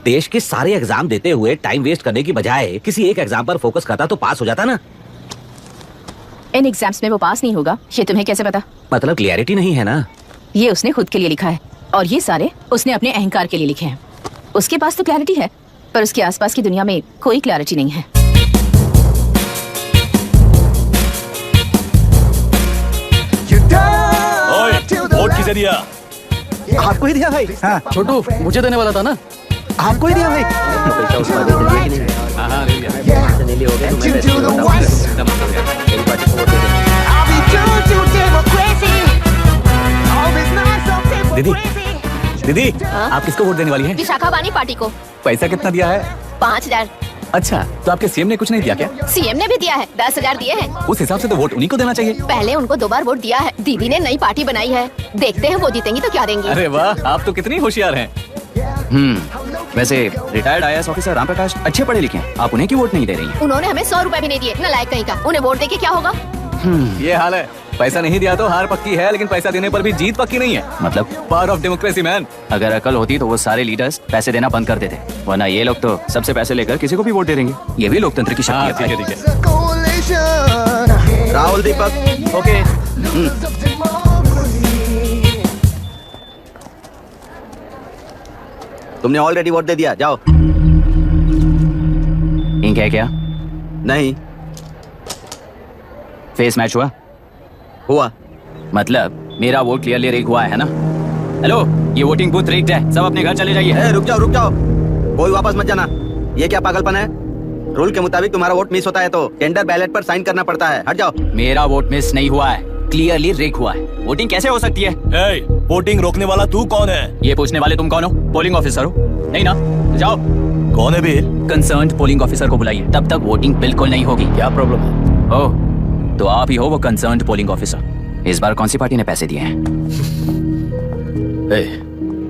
देश के सारे एग्जाम देते हुए टाइम वेस्ट करने की बजाय किसी एक एग्जाम पर फोकस करता तो पास हो जाता ना। इन एग्जाम्स में वो पास नहीं होगा, ये तुम्हें कैसे पता? मतलब क्लियरिटी नहीं है ना। ये उसने खुद के लिए लिखा है और ये सारे उसने अपने अहंकार के लिए लिखे हैं। उसके पास तो क्लैरिटी है, पर उसके आसपास की दुनिया में कोई क्लैरिटी नहीं है। वोट किसे दिया? आपको ही दिया भाई। हाँ छोटू, मुझे देने वाला था ना। आपको ही दिया भाई। दीदी दीदी, आप किसको वोट देने वाली हैं? विशाखा बानी पार्टी को। पैसा कितना दिया है? 5,000। अच्छा, तो आपके सीएम ने कुछ नहीं दिया क्या? सीएम ने भी दिया है, 10,000 दिए हैं। उस हिसाब से तो वोट उन्हीं को देना चाहिए। पहले उनको 2 बार वोट दिया है। दीदी ने नई पार्टी बनाई है, देखते हैं वो जीतेंगी तो क्या देंगी। अरे वाह, आप तो कितनी होशियार हैं। वैसे retired IAS officer Ram Prakash अच्छे पढ़े लिखे हैं, आप उन्हें क्यों वोट नहीं दे रही हैं? उन्होंने हमें 100 रुपए भी नहीं दिए, नालायक कहीं का। उन्हें वोट देके क्या होगा? ये हाल है। पैसा नहीं दिया तो हार पक्की है, लेकिन पैसा देने पर भी जीत पक्की नहीं है। मतलब पावर ऑफ डेमोक्रेसी मैन। अगर अकल होती तो वो सारे लीडर्स पैसे देना बंद कर देते, वरना ये लोग तो सबसे पैसे लेकर किसी को भी वोट दे देंगे। ये भी लोकतंत्र की शक्ति है। ठीक है। राहुल दीपक, ओके। तुमने ऑलरेडी वोट दे दिया, जाओ। इंक है क्या? नहीं फेस मैच हुआ? हुआ। मतलब मेरा वोट क्लियरली रिग हुआ है ना? हेलो, ये वोटिंग बूथ रिग्ड है, सब अपने घर चले जाइए। रुक जाओ, कोई वापस मत जाना। ये क्या पागलपन है? रूल के मुताबिक तुम्हारा वोट मिस होता है तो टेंडर बैलेट पर साइन करना पड़ता है। हट जाओ। मेरा वोट मिस नहीं हुआ है, क्लियरली रिग हुआ है। वोटिंग कैसे हो सकती है? वोटिंग रोकने वाला तू कौन है? ये पूछने वाले तुम कौन हो? पोलिंग ऑफिसर हो? नहीं ना? जाओ। कौन है बे? कंसर्न्ड पोलिंग ऑफिसर को बुलाइए, तब तक वोटिंग बिल्कुल नहीं होगी। क्या प्रॉब्लम है? ओह, तो आप ही हो वो कंसर्न्ड पोलिंग ऑफिसर। इस बार कौन सी पार्टी ने पैसे दिए हैं?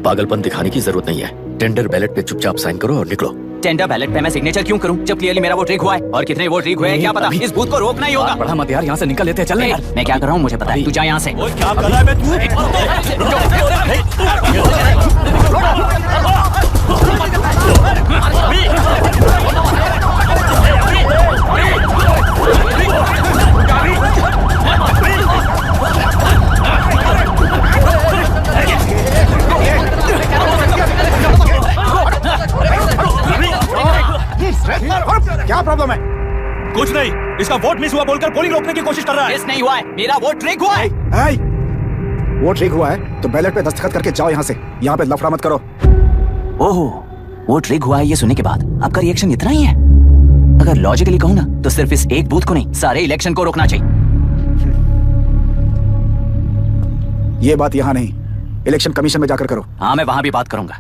पागलपन दिखाने की जरूरत नहीं है। टेंडर बैलेट पे चुपचाप साइन करो और निकलो। टेंडर बैलेट पे मैं सिग्नेचर क्यों करूं जब क्लियरली मेरा वोट रिग हुआ है? और कितने वोट रिग हुए हैं क्या पता। इस बूथ को रोकना ही होगा। पढ़ा मत यार, यहाँ से निकल लेते हैं। चल यार। मैं क्या कर रहा हूँ मुझे पता है, तू जा यहाँ से। क्या कर रहा है क्या प्रॉब्लम है? कुछ नहीं, इसका वोट मिस हुआ बोलकर पोलिंग रोकने की कोशिश कर रहा है। मिस नहीं हुआ है, मेरा वोट रिग हुआ है। वोट रिग हुआ है तो बैलेट पे दस्तखत करके जाओ यहाँ से। यहाँ पे लफड़ा मत करो। ओहो, वोट रिग हुआ है ये सुनने के बाद आपका रिएक्शन इतना ही है? अगर लॉजिकली कहूँ ना तो सिर्फ इस एक बूथ को नहीं, सारे इलेक्शन को रोकना चाहिए। ये बात यहाँ नहीं, इलेक्शन कमीशन में जाकर करो। हाँ, मैं वहाँ भी बात करूंगा।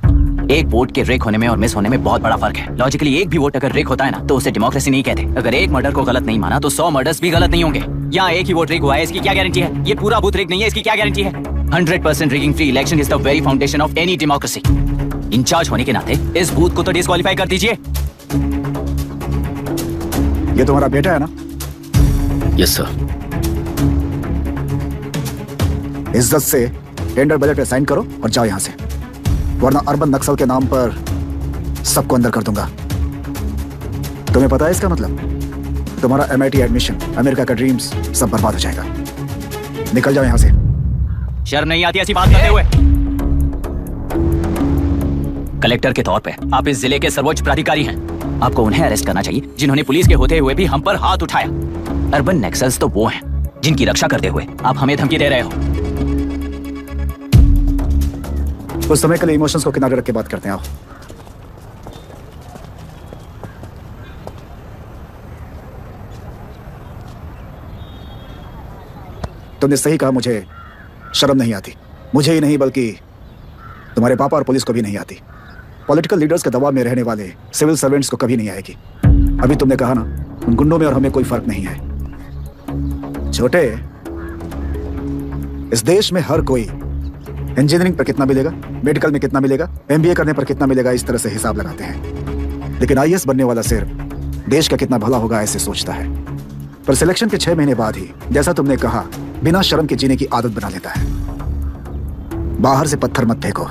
एक वोट के रिग होने में और मिस होने में बहुत बड़ा फर्क है। लॉजिकली एक भी वोट अगर रिग होता है ना तो उसे डेमोक्रेसी नहीं कहते। अगर एक मर्डर को गलत नहीं माना तो 100 मर्डर्स भी गलत नहीं होंगे। यहाँ एक ही वोट रिग हुआ है, इसकी क्या गारंटी है? ये पूरा बूथ रिग नहीं है, इसकी क्या गारंटी है? 100% rigging free election is the very foundation of any democracy. Incharge होने के नाते इस बूथ को तो डिस्क्वालीफाई कर दीजिए। ये तुम्हारा बेटा है ना? Yes sir. इज्जत से टेंडर बैलेट पे साइन करो और जाओ यहाँ से, वरना अर्बन नक्सल के नाम पर सबको अंदर कर दूंगा। तुम्हें पता है इसका मतलब? तुम्हारा MIT एडमिशन, अमेरिका का ड्रीम्स सब बर्बाद हो जाएगा। निकल जाओ यहाँ से। शर्म नहीं आती ऐसी बात करते हुए? कलेक्टर के तौर पे आप इस जिले के सर्वोच्च प्राधिकारी हैं। आपको उन्हें अरेस्ट करना चाहिए जिन्होंने पुलिस के होते हुए भी हम पर हाथ उठाया। अर्बन नक्सल्स तो वो हैं जिनकी रक्षा करते हुए आप हमें धमकी दे रहे हो। उस समय के लिए इमोशंस को किनारे रख के बात करते हैं। आओ। तुमने सही कहा, मुझे शर्म नहीं आती। मुझे ही नहीं बल्कि तुम्हारे पापा और पुलिस को भी नहीं आती। पॉलिटिकल लीडर्स के दबाव में रहने वाले सिविल सर्वेंट्स को कभी नहीं आएगी। अभी तुमने कहा ना, उन गुंडों में और हमें कोई फर्क नहीं है। छोटे, इस देश में हर कोई इंजीनियरिंग पर कितना मिलेगा, मेडिकल में कितना मिलेगा, MBA करने पर कितना मिलेगा, इस तरह से हिसाब लगाते हैं। लेकिन IAS बनने वाला सिर्फ देश का कितना भला होगा ऐसे सोचता है। पर सिलेक्शन के 6 महीने बाद ही, जैसा तुमने कहा, बिना शर्म के जीने की आदत बना लेता है। बाहर से पत्थर मत फेंको,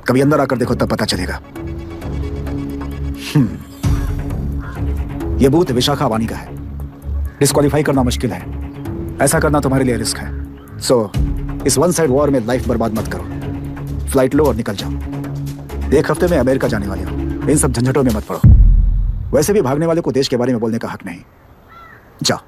कभी अंदर आकर देखो तब पता चलेगा। ये बूथ विशाखा वानी का है। डिस्क्वालीफाई करना मुश्किल है, ऐसा करना तुम्हारे लिए रिस्क है। सो इस वन साइड वॉर में लाइफ बर्बाद मत करो। फ्लाइट लो और निकल जाओ। 1 हफ्ते में अमेरिका जाने वाले हो, इन सब झंझटों में मत पड़ो। वैसे भी भागने वाले को देश के बारे में बोलने का हक नहीं। जाओ।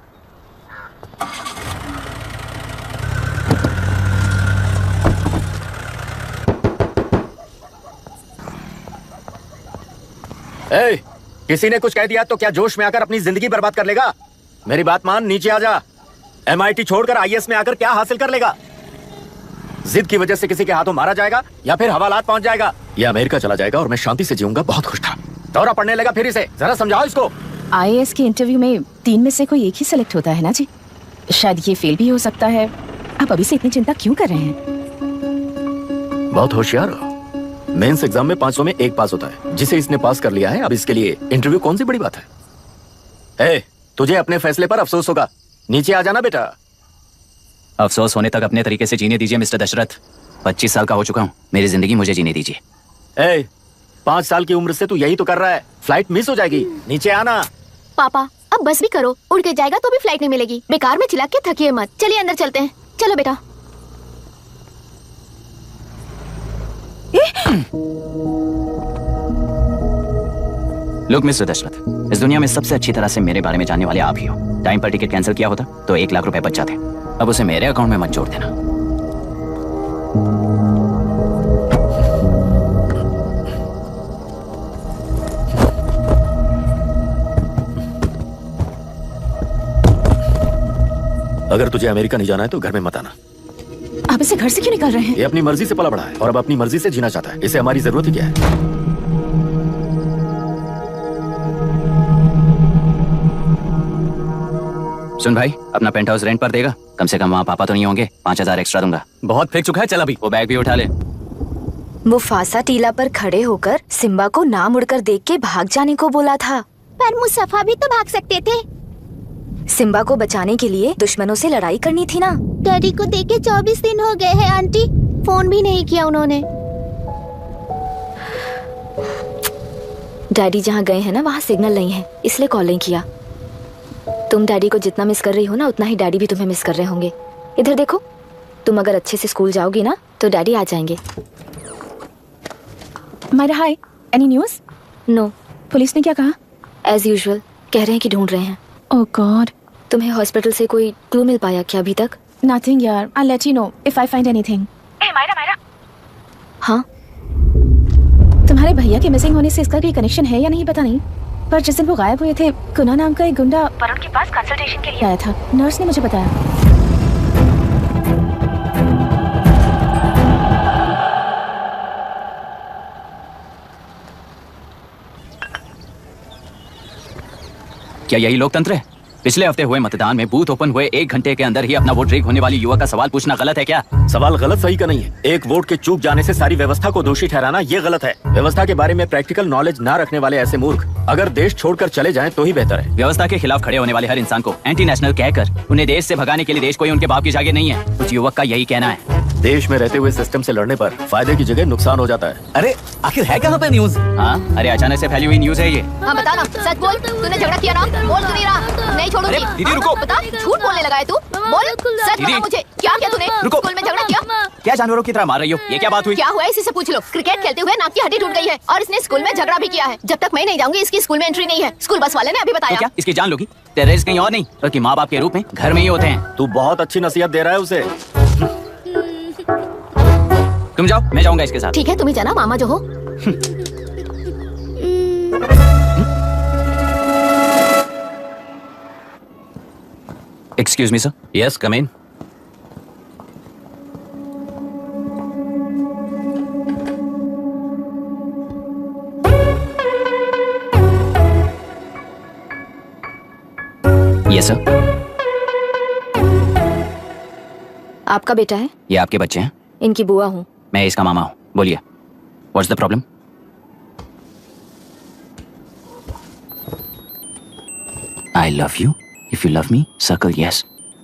ए, किसी ने कुछ कह दिया तो क्या जोश में आकर अपनी जिंदगी बर्बाद कर लेगा? मेरी बात मान, नीचे आ जा। MIT छोड़कर IAS में आकर क्या हासिल कर लेगा? जिद की वजह से किसी के हाथों मारा जाएगा या फिर हवालात पहुंच जाएगा, या अमेरिका चला जाएगा और मैं शांति से जीऊंगा। बहुत खुश था। दौरा पड़ने लगा फिर इसे, जरा समझाओ इसको। IAS के इंटरव्यू में 3 में से कोई एक ही सेलेक्ट होता है ना जी? शायद ये फेल भी हो सकता है। आप अभी से इतनी चिंता क्यों कर रहे हैं? बहुत होशियार हो। मेंस एग्जाम में 500 में 1 पास होता है, जिसे इसने पास कर लिया है। अब इसके लिए इंटरव्यू कौन सी बड़ी बात है? तुझे अपने फैसले पर अफसोस होगा। नीचे आ जाना बेटा। अफसोस होने तक अपने तरीके से जीने दीजिए मिस्टर दशरथ। 25 साल का हो चुका हूँ, मेरी जिंदगी मुझे जीने दीजिए। 5 साल की उम्र से तू यही तो कर रहा है। फ्लाइट मिस हो जाएगी, नीचे आना। पापा अब बस भी करो, उड़ के जाएगा तो भी फ्लाइट नहीं मिलेगी। बेकार में चिल्ला के थकिए मत। चलिए अंदर चलते हैं। चलो बेटा। लुक मिस्टर दशरथ, इस दुनिया में सबसे अच्छी तरह से मेरे बारे में जानने वाले आप ही हो। टाइम पर टिकट कैंसिल किया होता तो 1 लाख रुपए बच जाते। अब उसे मेरे अकाउंट में मत जोड़ देना। अगर तुझे अमेरिका नहीं जाना है तो घर में मत आना। आप इसे घर से क्यों निकाल रहे हैं? ये अपनी मर्जी से पला बड़ा है और अब अपनी मर्जी से जीना चाहता है। इसे हमारी जरूरत ही क्या है? सुन भाई, अपना पेंट हाउस रेंट पर देगा? कम से कम वहाँ पापा तो नहीं होंगे। 5000 एक्स्ट्रा दूंगा। बहुत फेंक चुका है, चल अभी वो बैग भी उठा ले। मुफासा टीला पर खड़े होकर सिम्बा को ना मुड़कर देख के भाग जाने को बोला था। पर मुस्तफा भी तो भाग सकते थे। सिम्बा को बचाने के लिए दुश्मनों से लड़ाई करनी थी ना। डैडी को देखे 24 दिन हो गए हैं आंटी, फोन भी नहीं किया उन्होंने। डैडी जहाँ गए हैं ना वहाँ सिग्नल नहीं है, इसलिए कॉल नहीं किया। तुम डैडी को जितना मिस कर रही हो ना, उतना ही डैडी भी तुम्हें मिस कर रहे होंगे। इधर देखो, तुम अगर अच्छे से स्कूल जाओगी ना तो डैडी आ जाएंगे। मायरा हाय, एनी न्यूज़? नो। पुलिस ने क्या कहा? एज यूजुअल कह रहे हैं कि ढूंढ रहे हैं। ओह गॉड। तुम्हें हॉस्पिटल से कोई क्लू मिल पाया क्या अभी तक? नथिंग यार, I let you know if I find anything. Myra. हाँ, तुम्हारे भैया के मिसिंग होने से इसका कोई कनेक्शन है या नहीं पता नहीं, पर जिस दिन वो गायब हुए थे, कुना नाम का एक गुंडा वरुण के पास कंसल्टेशन के लिए आया था। नर्स ने मुझे बताया। क्या यही लोकतंत्र है? पिछले हफ्ते हुए मतदान में बूथ ओपन हुए 1 घंटे के अंदर ही अपना वोट रीक होने वाली युवक का सवाल पूछना गलत है क्या? सवाल गलत सही का नहीं है। एक वोट के चूक जाने से सारी व्यवस्था को दोषी ठहराना ये गलत है। व्यवस्था के बारे में प्रैक्टिकल नॉलेज ना रखने वाले ऐसे मूर्ख अगर देश छोड़कर चले जाएं तो ही बेहतर है। व्यवस्था के खिलाफ खड़े होने वाले हर इंसान को एंटी नेशनल कहकर उन्हें देश से भगाने के लिए देश कोई उनके बाप की जागीर नहीं है। उस युवक का यही कहना है। देश में रहते हुए सिस्टम से लड़ने पर फायदे की जगह नुकसान हो जाता है। अरे आखिर है कहाँ पे न्यूज़? हाँ, अरे अचानक से फैली हुई न्यूज है ये। हाँ बता ना, सच बोल। तूने झगड़ा किया ना? बोल तो नहीं रहा। नहीं छोड़ूंगी। अरे, दीदी रुको। बता, झूठ बोलने लगा है तू। बोल, सच दीदी। बता मुझे, क्या किया तूने? रुको। स्कूल में झगड़ा किया? क्या जानवरों की तरह मार रही हो? ये क्या बात हुई? क्या हुआ है इसी से पूछ लो। क्रिकेट खेलते हुए नाक की हड्डी टूट गई है और इसने स्कूल में झगड़ा भी किया है। जब तक मैं नहीं जाऊंगी इसकी स्कूल में एंट्री नहीं है। स्कूल बस वाले ने अभी तो बताया। क्या इसकी जान लोगी? टेररिस्ट कहीं और नहीं बल्कि माँ बाप के रूप में घर में ही होते हैं। तू बहुत अच्छी नसीहत दे रहा है उसे। तुम जाओ, मैं जाऊंगा इसके साथ। ठीक है, तुम ही जाना, मामा जो हो। Excuse me sir. Yes, come in. Yes sir. आपका बेटा है? ये आपके बच्चे हैं? इनकी बुआ हूँ। मैं इसका मामा हूँ। बोलिए, what's the problem? I love you. If you love me, circle yes.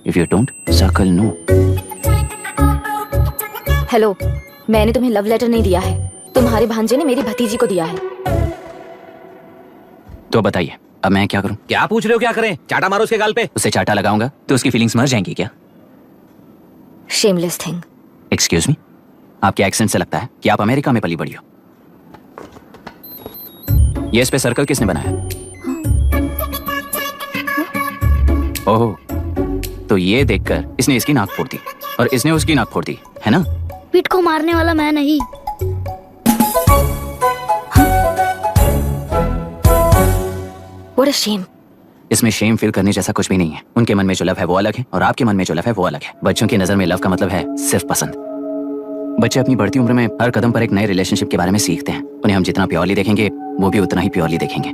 If you don't, circle no. Hello, मैंने तुम्हें लव लेटर नहीं दिया है। तुम्हारे भांजे ने मेरी भतीजी को दिया है। तो बताइए अब मैं क्या करूं? क्या पूछ रहे हो? क्या करें? चाटा मारो उसके गाल पे। उसे चाटा लगाऊंगा तो उसकी फीलिंग्स मर जाएंगी क्या? Shameless thing. एक्सक्यूज मी, आपके एक्सेंट से लगता है कि आप अमेरिका में पली बड़ी हो। ये इस पे सर्कल किसने बनाया? ओह, तो ये देखकर इसने इसकी नाक फोड़ दी और इसने उसकी नाक फोड़ दी, है ना? पीठ को मारने वाला मैं नहीं। What a shame. इसमें शेम फील करने जैसा कुछ भी नहीं है। उनके मन में जो लव है वो अलग है और आपके मन में जो लव है वो अलग है। बच्चों की नजर में लव का मतलब है सिर्फ पसंद। बच्चे अपनी बढ़ती उम्र में हर कदम पर एक नए रिलेशनशिप के बारे में सीखते हैं। उन्हें हम जितना प्योरली देखेंगे वो भी उतना ही प्योरली देखेंगे।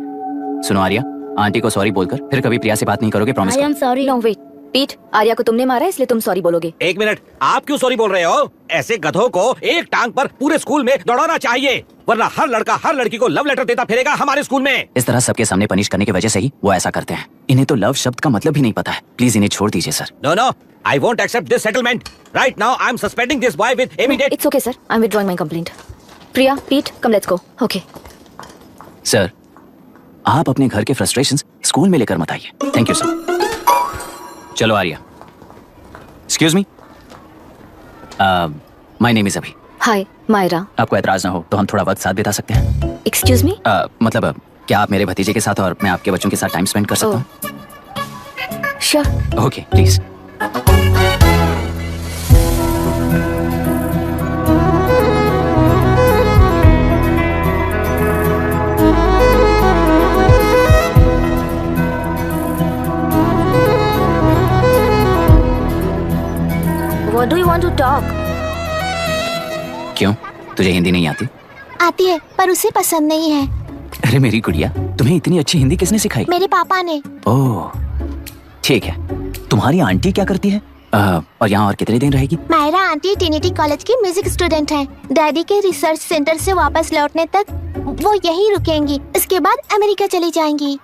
सुनो आर्या, आंटी को सॉरी बोलकर फिर कभी प्रिया से बात नहीं करोगे, promise I am sorry. No, wait. पीट, आर्या को तुमने मारा इसलिए तुम सॉरी बोलोगे। एक मिनट, आप क्यों सॉरी बोल रहे हो? ऐसे गधों को एक टांग पर पूरे स्कूल में दौड़ाना चाहिए, वरना हर लड़का हर लड़की को लव लेटर देता फिरेगा हमारे स्कूल में। इस तरह सबके सामने पनिश करने की वजह से ही वो ऐसा करते हैं। इन्हें तो लव शब्द का मतलब भी नहीं पता है। प्लीज इन्हें छोड़ दीजिए sir. No no, I won't accept this settlement. Right now, I'm suspending this boy with immediate. It's okay, sir. I'm withdrawing my complaint. Priya, Pete, come let's go. Okay. Sir, आप अपने घर के frustrations school में लेकर मत आइए। Thank you sir. चलो Arya. Excuse me, my name is Abhi. Hi, Myra. आपको एतराज ना हो तो हम थोड़ा वक्त साथ बिता सकते हैं? Excuse me? मतलब क्या आप मेरे भतीजे के साथ और मैं आपके बच्चों के साथ टाइम स्पेंड कर सकता हूँ? Sure. Okay, please. What do you want to talk? क्यों, तुझे हिंदी नहीं आती? आती है पर उसे पसंद नहीं है। अरे मेरी गुड़िया, तुम्हें इतनी अच्छी हिंदी किसने सिखाई? मेरे पापा ने। ओह, ठीक है। तुम्हारी आंटी क्या करती है? और यहाँ और कितने दिन रहेगी? मायरा आंटी ट्रिनिटी कॉलेज की म्यूजिक स्टूडेंट है। डैडी के रिसर्च सेंटर से वापस लौटने तक वो यहीं रुकेंगी। इसके बाद अमेरिका चली जाएंगी।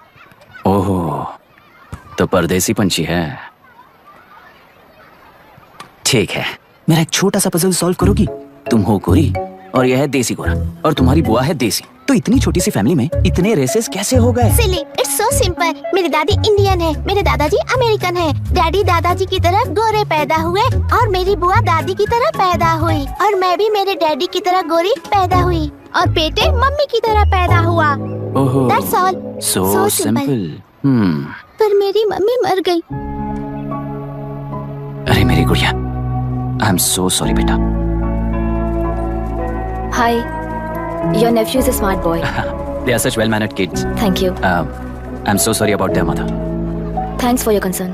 ओह, तो परदेसी पंछी है। ठीक है, मेरा एक छोटा सा पजल सॉल्व करोगी? तुम हो गोरी और यह है देसी गोरा और तुम्हारी बुआ है देसी। तो इतनी छोटी सी फैमिली में इतने रेसेस कैसे हो गए? सिली, इट्स सो सिंपल। मेरे दादी इंडियन है, मेरे दादाजी अमेरिकन है। डैडी दादाजी की तरह गोरे पैदा हुए और मेरी बुआ दादी की तरह पैदा हुई और मैं भी मेरे डैडी की तरह गोरी पैदा हुई और बेटे मम्मी की तरह पैदा हुआ। ओहो, That's all. so simple. पर मेरी मम्मी मर गई। अरे मेरी गुड़िया, आई एम सो सॉरी बेटा। Hi. Your nephew is a smart boy. They are such well-mannered kids. Thank you. I'm so sorry about their mother. Thanks for your concern.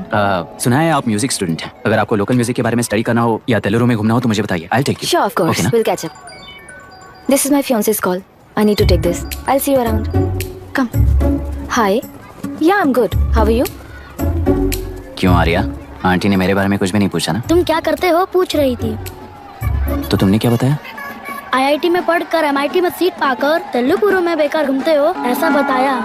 सुना है आप म्यूजिक स्टूडेंट हैं। अगर आपको लोकल म्यूजिक के बारे में स्टडी करना हो या तेलुरु में घूमना हो तो मुझे बताइए। I'll take you. Sure, of course. Okay, ना? We'll catch up. This is my fiance's call. I need to take this. I'll see you around. Come. Hi. Yeah, I'm good. How are you? क्यों Arya, aunty ने मेरे बारे में कुछ भी नहीं पूछा ना? तुम क्या करते हो पूछ रही थी। तो तुमने क्या बताया? आईआईटी में पढ़कर एमआईटी में सीट पाकर तेलुगुरु में बेकार घूमते हो ऐसा बताया।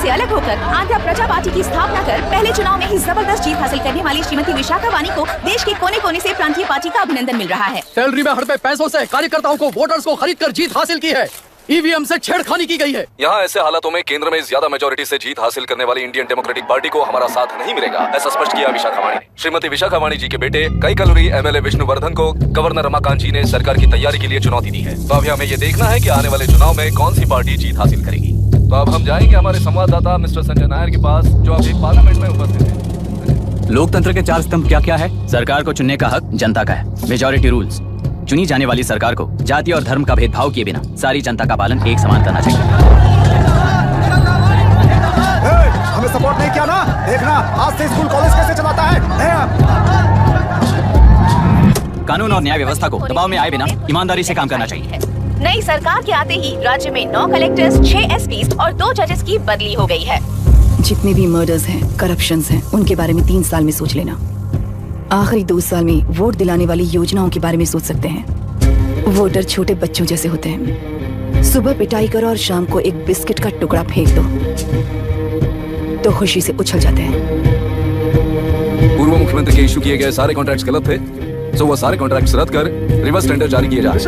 से अलग होकर आंध्र प्रजा पार्टी की स्थापना कर पहले चुनाव में ही जबरदस्त जीत हासिल करने वाली श्रीमती विशाखा वानी को देश के कोने कोने से प्रांतीय पार्टी का अभिनंदन मिल रहा है। सैलरी में हड़पे पैसों से कार्यकर्ताओं को वोटर्स को खरीद कर जीत हासिल की है। ईवीएम से छेड़खानी की गई है। यहाँ ऐसे हालातों में केंद्र में ज्यादा मेजोरिटी से जीत हासिल करने वाली इंडियन डेमोक्रेटिक पार्टी को हमारा साथ नहीं मिलेगा, ऐसा स्पष्ट किया विशाखा वाणी ने। श्रीमती विशाखा वाणी जी के बेटे कई कलोरी एमएलए विष्णुवर्धन को गवर्नर रमाकांत जी ने सरकार की तैयारी के लिए चुनौती दी है। तो अभी हमें ये देखना है कि आने वाले चुनाव में कौन सी पार्टी जीत हासिल करेगी। तो अब हम जाएंगे हमारे संवाददाता मिस्टर संजय नायर के पास, जो अभी पार्लियामेंट में उपस्थित है। लोकतंत्र के 4 स्तंभ क्या क्या है? सरकार को चुनने का हक जनता का है। Majority rules. चुनी जाने वाली सरकार को जाति और धर्म का भेदभाव किए बिना सारी जनता का पालन एक समान करना चाहिए। हमें सपोर्ट नहीं किया ना, देखना आज से स्कूल कॉलेज कैसे चलाता है। कानून और न्याय व्यवस्था को दबाव में आए बिना ईमानदारी से काम करना चाहिए। नई सरकार के आते ही राज्य में 9 कलेक्टर्स, 6 एसपीज और 2 जजेस की बदली हो गई है। जितने भी मर्डर्स हैं, करप्शंस हैं, उनके बारे में 3 साल में सोच लेना। आखिरी 2 साल में वोट दिलाने वाली योजनाओं के बारे में सोच सकते हैं। वोटर छोटे बच्चों जैसे होते हैं। सुबह पिटाई करो और शाम को एक बिस्किट का टुकड़ा फेंक दो तो खुशी से उछल जाते हैं। पूर्व मुख्यमंत्री के इशू किए गए सारे कॉन्ट्रैक्ट्स गलत थे, तो वो सारे कॉन्ट्रैक्ट्स रद्द कर रिवर्स टेंडर जारी किए जाए।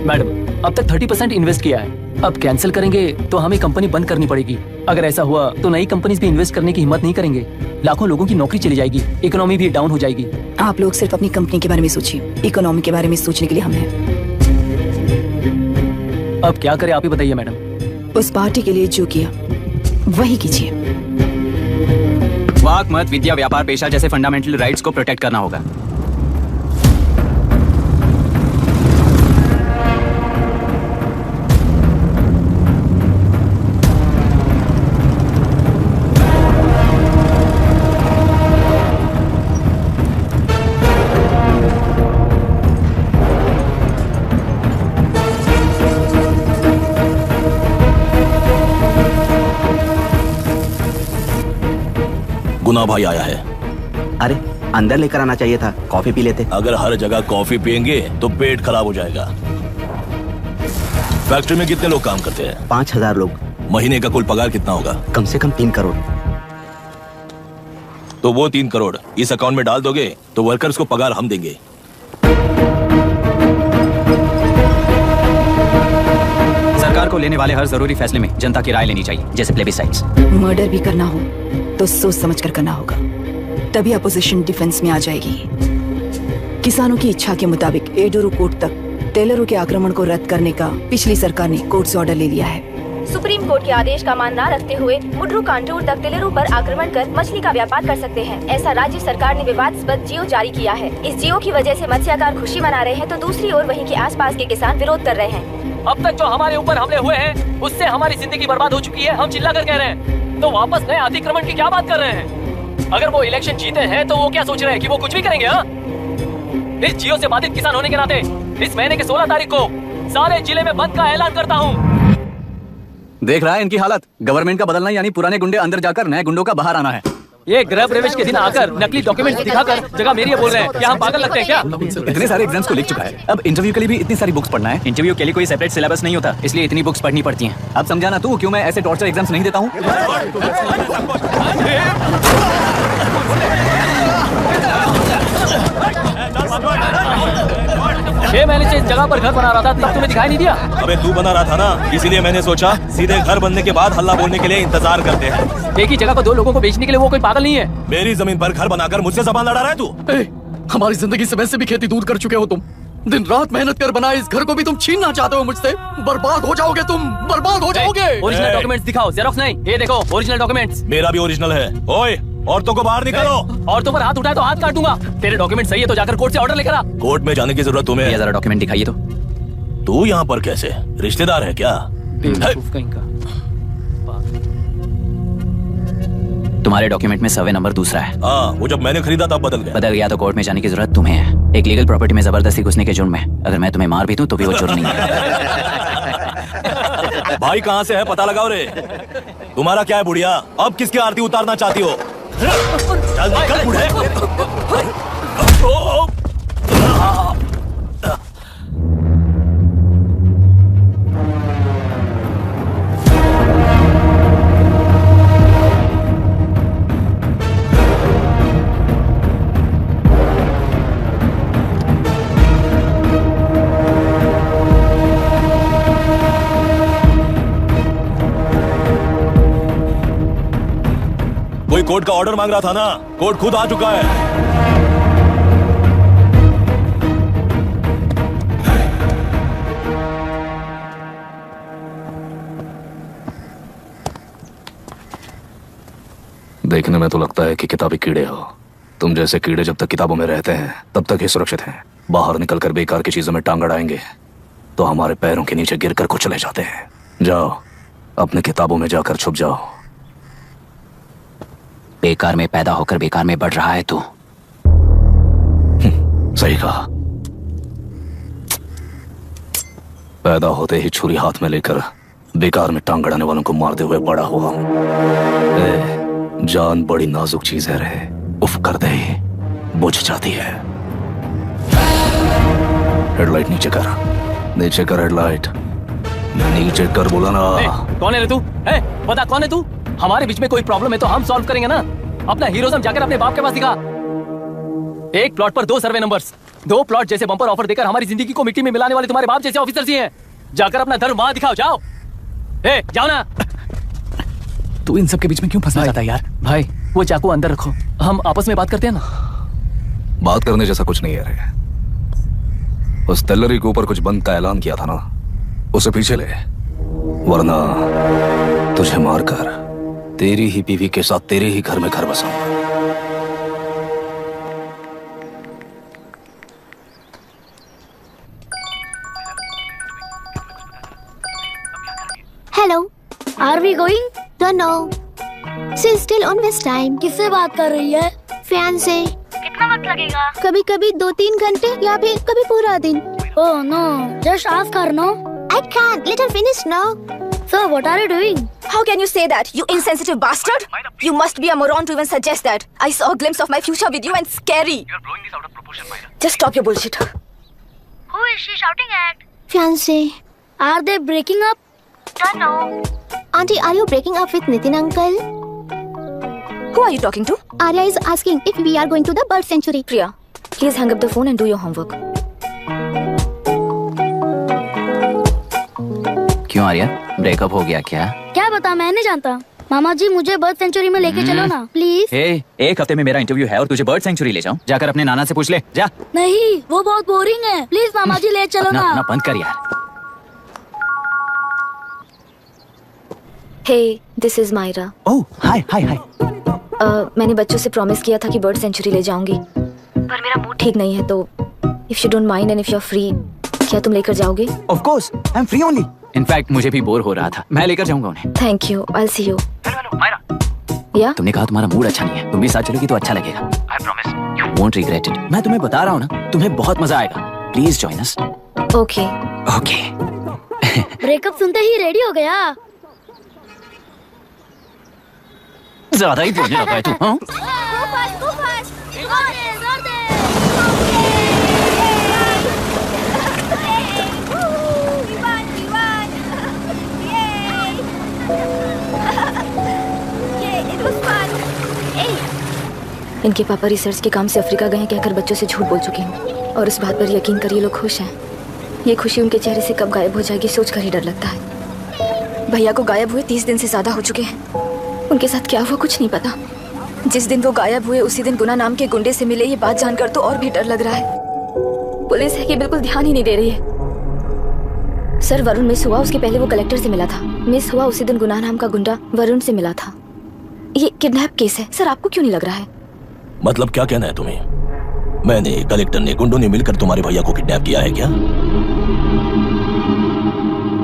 मैडम, अब तक 30% इन्वेस्ट किया है, अब कैंसिल करेंगे तो हमें कंपनी बंद करनी पड़ेगी। अगर ऐसा हुआ तो नई कंपनीज भी इन्वेस्ट करने की हिम्मत नहीं करेंगे। लाखों लोगों की नौकरी चली जाएगी, इकोनॉमी भी डाउन हो जाएगी। आप लोग सिर्फ अपनी कंपनी के बारे में सोचिए, इकोनॉमी के बारे में सोचने के लिए हम हैं। अब क्या करें आप ही बताइए मैडम। उस पार्टी के लिए जो किया वही कीजिए। वाक, मत, विद्या, व्यापार, पेशा जैसे फंडामेंटल राइट्स को प्रोटेक्ट करना होगा। गुना भाई आया है। अरे अंदर लेकर आना चाहिए था, कॉफी पी लेते। अगर हर जगह कॉफी पियेंगे तो पेट खराब हो जाएगा। फैक्ट्री में कितने लोग काम करते हैं? 5000 लोग। महीने का कुल पगार कितना होगा? कम से कम 3 करोड़। तो वो 3 करोड़ इस अकाउंट में डाल दोगे तो वर्कर्स को पगार हम देंगे। सरकार को लेने वाले हर जरूरी फैसले में जनता की राय लेनी चाहिए, जैसे प्लेबिसाइट्स। मर्डर भी करना हो तो सोच समझ कर करना होगा, तभी अपोजिशन डिफेंस में आ जाएगी। किसानों की इच्छा के मुताबिक एडोरू कोर्ट तक टेलरों के आक्रमण को रद्द करने का पिछली सरकार ने कोर्ट से ऑर्डर ले लिया है। सुप्रीम कोर्ट के आदेश का मान न रखते हुए मुड्रू कांटूर तक टेलरों पर आक्रमण कर मछली का व्यापार कर सकते हैं, ऐसा राज्य सरकार ने विवादास्पद जियो जारी किया है। इस जियो की वजह से मत्स्यकार खुशी मना रहे हैं तो दूसरी ओर वहीं के आसपास के किसान विरोध कर रहे हैं। अब तक जो हमारे ऊपर हमले हुए हैं उससे हमारी जिंदगी बर्बाद हो चुकी है। हम चिल्ला कर कह रहे हैं तो वापस नए अतिक्रमण की क्या बात कर रहे हैं? अगर वो इलेक्शन जीते हैं तो वो क्या सोच रहे हैं कि वो कुछ भी करेंगे? हाँ, इस जियो से बाधित किसान होने के नाते इस महीने के 16 तारीख को सारे जिले में बंद का ऐलान करता हूँ। देख रहा है इनकी हालत। गवर्नमेंट का बदलना यानी पुराने गुंडे अंदर जाकर नए गुंडों का बाहर आना है। ये गृह प्रवेश के दिन आकर नकली डॉक्यूमेंट दिखाकर जगह मेरी बोल रहे हैं। क्या हम पागल लगते हैं क्या? इतने सारे एग्जाम्स को लिख चुका है, अब इंटरव्यू के लिए भी इतनी सारी बुक्स पढ़ना है। इंटरव्यू के लिए कोई सेपरेट सिलेबस नहीं होता, इसलिए इतनी बुक्स पढ़नी पड़ती हैं। अब समझाना तू क्यों मैं ऐसे टॉर्चर एग्जाम्स नहीं देता हूँ। 6 महीने से इस जगह पर घर बना रहा था, तुम्हें दिखाई नहीं दिया? अबे तू बना रहा था ना, इसीलिए मैंने सोचा सीधे घर बनने के बाद हल्ला बोलने के लिए इंतजार करते हैं। एक ही जगह को 2 लोगों को बेचने के लिए वो कोई पागल नहीं है। मेरी जमीन पर घर बनाकर मुझसे जबान लड़ा रहा है तू। हमारी जिंदगी से वैसे भी खेती दूर कर चुके हो तुम। दिन रात मेहनत कर बनाए इस घर को भी तुम छीनना चाहते हो मुझसे। बर्बाद हो जाओगे तुम, बर्बाद हो जाओगे। ओरिजिनल डॉक्यूमेंट्स दिखाओ, जेरॉक्स नहीं। ये देखो ओरिजिनल डॉक्यूमेंट्स। मेरा भी ओरिजिनल है। ओए, औरतों को बाहर निकालो। औरतों पर हाथ उठाए तो हाथ काट दूंगा। तेरे डॉक्यूमेंट सही है तो जाकर कोर्ट से ऑर्डर लेकर आ। कोर्ट में जाने की जरूरत तुम्हें? जरा डॉक्यूमेंट दिखाइए तो। तू यहाँ पर कैसे? रिश्तेदार है क्या? तुम्हारे डॉक्यूमेंट में सर्वे नंबर दूसरा है। हाँ, वो जब मैंने खरीदा तब बदल गया तो कोर्ट में जाने की जरूरत तुम्हें है। एक लीगल प्रॉपर्टी में जबरदस्ती घुसने के जुर्म में अगर मैं तुम्हें मार भी दूं तो भी वो जुर्म नहीं है। भाई कहाँ से है पता लगाओ रे। तुम्हारा क्या है बुढ़िया? अब किसकी आरती उतारना चाहती हो? चल निकल बूढ़े। कोई कोर्ट का ऑर्डर मांग रहा था ना, कोर्ट खुद आ चुका है। देखने में तो लगता है कि किताबी कीड़े हो। तुम जैसे कीड़े जब तक किताबों में रहते हैं तब तक ही सुरक्षित हैं। बाहर निकलकर बेकार की चीजों में टांग अड़ाएंगे तो हमारे पैरों के नीचे गिरकर कुचले जाते हैं। जाओ, अपने किताबों में जाकर छुप जाओ। बेकार में पैदा होकर बेकार में बढ़ रहा है तू। सही कहा। पैदा होते ही छुरी हाथ में लेकर बेकार में टांग गड़ाने वालों को मारते हुए बड़ा हुआ हूं। जान बड़ी नाजुक चीज है रे, उफ कर दे बुझ जाती है। हेडलाइट नीचे कर, नीचे कर हेडलाइट, नीचे कर बोला ना। कौन है रे तू? बता कौन है तू? हमारे बीच में कोई प्रॉब्लम है तो हम सॉल्व करेंगे ना। अपना हीरोइज्म जाकर अपने बाप के पास दिखा। एक प्लॉट पर 2 सर्वे नंबर्स, 2 प्लॉट जैसे बम्पर ऑफर देकर हमारी जिंदगी को मिट्टी में मिलाने वाले तुम्हारे बाप जैसे ऑफिसर्स ही हैं। जाकर अपना धर्म वहां दिखाओ, जाओ। जाओ ना। तू इन सब के बीच में क्यों फंसा जाता है यार? भाई वो चाकू अंदर रखो, हम आपस में बात करते हैं ना। बात करने जैसा कुछ नहीं है रे। उस तेलरी के ऊपर कुछ बंद का ऐलान किया था ना, उसे पीछे ले, वरना तुझे मारकर तेरी ही बीवी के साथ तेरे ही घर में घर बसाऊंगा। Hello. Are we going? Don't know. She's still on West time. किससे बात कर रही है? फैन से। कितना वक्त लगेगा? कभी कभी 2-3 घंटे या फिर कभी पूरा दिन। Oh no, just ask her no. I can't. Let her finish now. So what are you doing? How can you say that, you insensitive bastard? You must be a moron to even suggest that. I saw a glimpse of my future with you and scary. You're blowing this out of proportion, Myra. Just stop your bullshit. Who is she shouting at? Fiancé. Are they breaking up? Don't know. Auntie, are you breaking up with Nitin uncle? Who are you talking to? Arya is asking if we are going to the bird sanctuary. Priya, please hang up the phone and do your homework. क्यों Arya, breakup हो गया क्या? क्या बता, मैं नहीं जानता। मामा जी मुझे बर्ड सेंचुरी में लेके चलो ना प्लीज। एक हफ्ते में मेरा इंटरव्यू है और तुझे बर्ड सेंचुरी ले जाऊं? जाकर अपने नाना से पूछ ले, जा। नहीं, वो बहुत बोरिंग है, प्लीज मामा जी ले चलो ना। ना बंद कर यार। Hey, this is Myra. Oh, hi. मैंने बच्चों से प्रॉमिस किया था कि बर्ड सेंचुरी ले जाऊंगी, पर मेरा मूड ठीक नहीं है, तो if you don't mind and if you're free, क्या तुम लेकर जाओगे? Of course, I'm free only. In fact, मुझे भी बोर हो रहा था, मैं लेकर जाऊंगा उन्हें। Thank you, I'll see you. Hello, Myra. Yeah? तुमने कहा तुम्हारा मूड अच्छा नहीं है, तुम भी साथ चलोगी तो अच्छा लगेगा। I promise. You won't regret it. मैं तुम्हें बता रहा हूँ ना, तुम्हें बहुत मजा आएगा। Please join us. Okay. Okay. Breakup सुनते ही रेडी हो गया। ज्यादा ही बोलने लगा है तू, हाँ? इनके पापा रिसर्च के काम से अफ्रीका गए कहकर बच्चों से झूठ बोल चुके हैं, और इस बात पर यकीन कर ये लोग खुश हैं। ये खुशी उनके चेहरे से कब गायब हो जाएगी सोचकर ही डर लगता है। भैया को गायब हुए 30 दिन से ज्यादा हो चुके हैं। उनके साथ क्या हुआ कुछ नहीं पता। जिस दिन वो गायब हुए उसी दिन गुना नाम के गुंडे से मिले, ये बात जानकर तो और भी डर लग रहा है। पुलिस है कि बिल्कुल ध्यान ही नहीं दे रही है। सर, वरुण मिस हुआ, उसके पहले वो कलेक्टर से मिला था। मिस हुआ उसी दिन गुना नाम का गुंडा वरुण से मिला था। ये किडनैप केस है सर, आपको क्यों नहीं लग रहा है? मतलब क्या कहना है तुम्हें? मैंने, कलेक्टर ने, गुंडों ने मिलकर तुम्हारे भैया को किडनैप किया है क्या?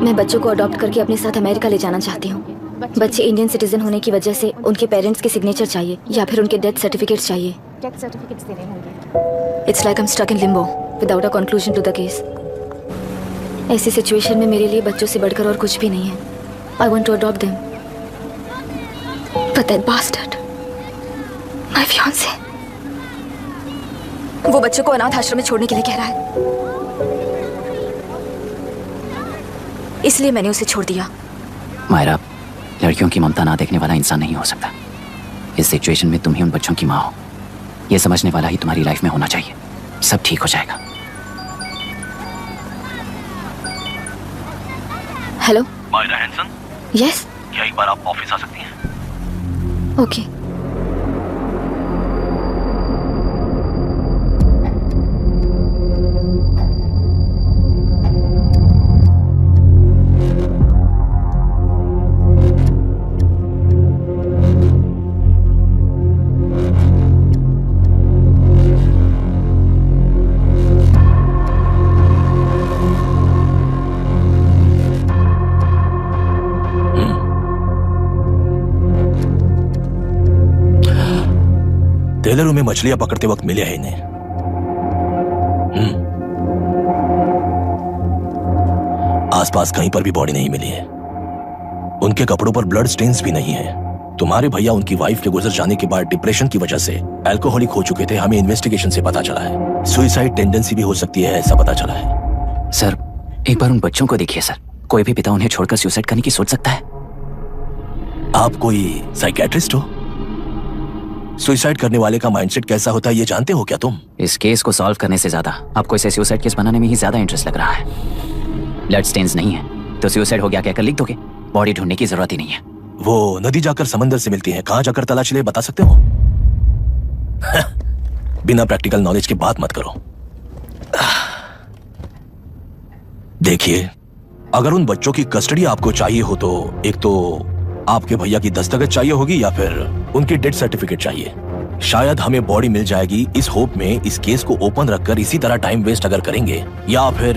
मैं बच्चों को अडॉप्ट करके अपने साथ अमेरिका ले जाना चाहती हूँ। बच्चे इंडियन सिटीजन होने की वजह से उनके पेरेंट्स के सिग्नेचर चाहिए या फिर उनके डेथ सर्टिफिकेट्स चाहिए। डेथ सर्टिफिकेट्स देने होंगे। It's like I am stuck in limbo without a conclusion to the case. ऐसी सिचुएशन में मेरे लिए बच्चों से बढ़कर और कुछ भी नहीं है। I want to adopt them, but that bastard, my fiance, वो बच्चों को अनाथ आश्रम में छोड़ने के लिए कह रहा है, इसलिए मैंने उसे छोड़ दिया। मायरा, लड़कियों की ममता ना देखने वाला इंसान नहीं हो सकता। इस सिचुएशन में तुम ही उन बच्चों की माँ हो, ये समझने वाला ही तुम्हारी लाइफ में होना चाहिए। सब ठीक हो जाएगा। Hello Myra Hanson? यस। क्या एक बार आप ऑफिस आ सकती हैं? ओके। टेलरों में मछलियां पकड़ते वक्त मिले हैं इन्हें। आसपास कहीं पर भी बॉडी नहीं मिली है। उनके कपड़ों पर ब्लड स्टेन्स भी नहीं है। तुम्हारे भैया उनकी वाइफ के गुजर जाने के बाद डिप्रेशन की वजह से अल्कोहलिक हो चुके थे। हमें इन्वेस्टिगेशन से पता चला है सुसाइड टेंडेंसी भी हो सकती है, ऐसा पता चला है। सर एक बार उन बच्चों को देखिए सर, कोई भी पिता उन्हें छोड़कर सुसाइड करने की सोच सकता है। आप कोई साइकियाट्रिस्ट हो? सुसाइड करने वाले का माइंडसेट कैसा होता है ये जानते हो क्या तुम? इस केस को सॉल्व करने से ज्यादा आपको इसे सुसाइड केस बनाने में ही ज्यादा इंटरेस्ट लग रहा है। ब्लड स्टेन्स नहीं है तो सुसाइड हो गया कहकर लिख दोगे, बॉडी ढूंढने की जरूरत ही नहीं है। वो नदी जाकर समंदर से मिलती है, कहां जाकर तलाश ले बता सकते हो? बिना प्रैक्टिकल नॉलेज की बात मत करो। देखिए, अगर उन बच्चों की कस्टडी आपको चाहिए हो तो एक तो आपके भैया की दस्तखत चाहिए होगी या फिर उनकी डेथ सर्टिफिकेट चाहिए। शायद हमें बॉडी मिल जाएगी इस होप में इस केस को ओपन रखकर इसी तरह टाइम वेस्ट अगर करेंगे, या फिर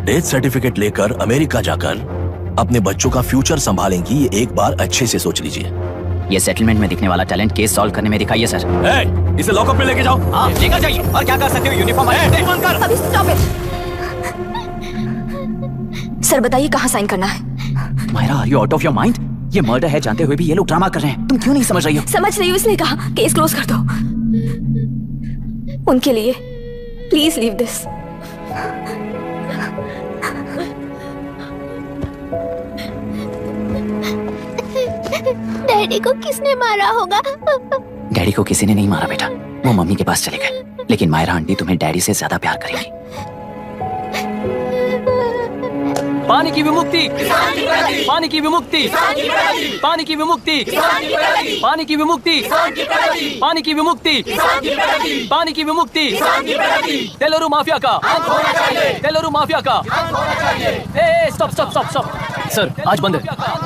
डेथ सर्टिफिकेट लेकर अमेरिका जाकर अपने बच्चों का फ्यूचर संभालेंगी, ये एक बार अच्छे से सोच लीजिए। ये सेटलमेंट में दिखने वाला टैलेंट केस सॉल्व करने में दिखाइए सर। इसे लॉकअप में लेके जाओ। हाँ लेकर जाइए, और क्या कर सकते हो, यूनिफॉर्म अभी स्टॉप इट। सर बताइए कहाँ साइन करना है? Myra, are you out of your mind? ये मर्डर है जानते हुए भी ये लोग ड्रामा कर रहे हैं, तुम क्यों नहीं समझ रही हो? समझ रही हूँ, इसलिए कहा केस क्लोज कर दो। उनके लिए प्लीज लीव दिस। डैडी को किसने मारा होगा? डैडी को किसी ने नहीं मारा बेटा, वो मम्मी के पास चले गए। लेकिन मायरा आंटी तुम्हें डैडी से ज्यादा प्यार करेंगी। पानी की विमुक्ति, पानी की विमुक्ति, पानी की विमुक्ति, पानी की विमुक्ति, पानी की विमुक्ति, पानी की विमुक्ति, तेलुरु माफिया का, तेलुरु माफिया का। Stop stop stop stop. Sir आज बंद है,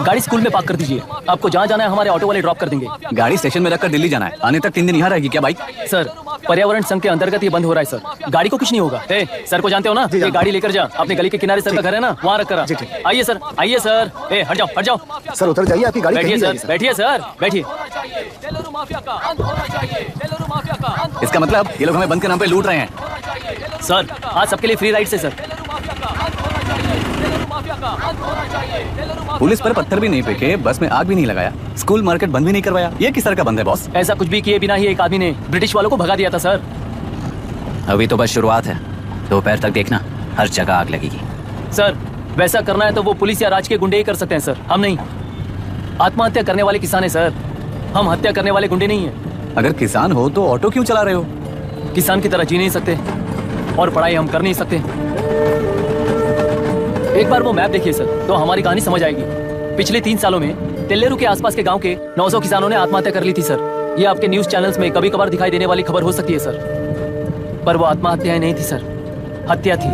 गाड़ी स्कूल में पार्क कर दीजिए। आपको जहाँ जाना है हमारे ऑटो वाले ड्रॉप कर देंगे। गाड़ी स्टेशन में रखकर दिल्ली जाना है, आने तक 3 दिन यहाँ रहेगी क्या बाइक? सर पर्यावरण संघ के अंतर्गत ये बंद हो रहा है सर, गाड़ी को कुछ नहीं होगा। सर को जानते हो ना, ये गाड़ी लेकर जा, अपने गली के किनारे सर का घर है ना, वहाँ रख कर। आइए सर, आइए सर। हट जाओ, हट जाओ सर, उतर जाइए, आपकी गाड़ी बैठिए सर, बैठिए सर, बैठिए। इसका मतलब ये लोग हमें बंद के नाम पे लूट रहे हैं। सर आज सबके लिए फ्री राइड से सर। पुलिस पर पत्थर भी नहीं फेंके, बस में आग भी नहीं लगाया, स्कूल मार्केट बंद भी नहीं करवाया, ये किस तरह का बंद है बॉस? ऐसा कुछ भी किए बिना ही एक आदमी ने ब्रिटिश वालों को भगा दिया था सर। अभी तो बस शुरुआत है, दोपहर तक देखना हर जगह आग लगेगी। सर वैसा करना है तो वो पुलिस या राज के गुंडे ही कर सकते हैं सर, हम नहीं। आत्महत्या करने वाले किसान है सर, हम हत्या करने वाले गुंडे नहीं है। अगर किसान हो तो ऑटो क्यों चला रहे हो? किसान की तरह जी नहीं सकते और पढ़ाई हम कर नहीं सकते। एक बार वो मैप देखिए सर तो हमारी कहानी समझ आएगी। पिछले 3 सालों में तेल्लेरू के आसपास के गांव के 900 किसानों ने आत्महत्या कर ली थी सर। ये आपके न्यूज चैनल्स में कभी कभार दिखाई देने वाली खबर हो सकती है सर, पर वो आत्महत्याएं नहीं थी सर, हत्या थी।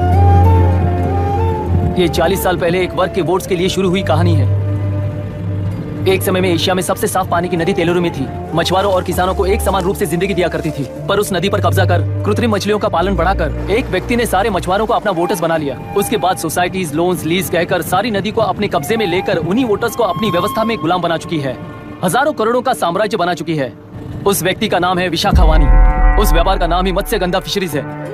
ये 40 साल पहले एक वर्ग के वोट्स के लिए शुरू हुई कहानी है। एक समय में एशिया में सबसे साफ पानी की नदी तेलुरु में थी। मछुआरों और किसानों को एक समान रूप से जिंदगी दिया करती थी, पर उस नदी पर कब्जा कर कृत्रिम मछलियों का पालन बढ़ाकर एक व्यक्ति ने सारे मछुआरों को अपना वोटर्स बना लिया। उसके बाद सोसाइटीज, लोन्स, लीज कहकर सारी नदी को अपने कब्जे में लेकर उन्हीं वोटर्स को अपनी व्यवस्था में गुलाम बना चुकी है। हजारों करोड़ों का साम्राज्य बना चुकी है। उस व्यक्ति का नाम है विशाखा वानी। उस व्यापार का नाम ही मत्स्यगंधा फिशरीज है।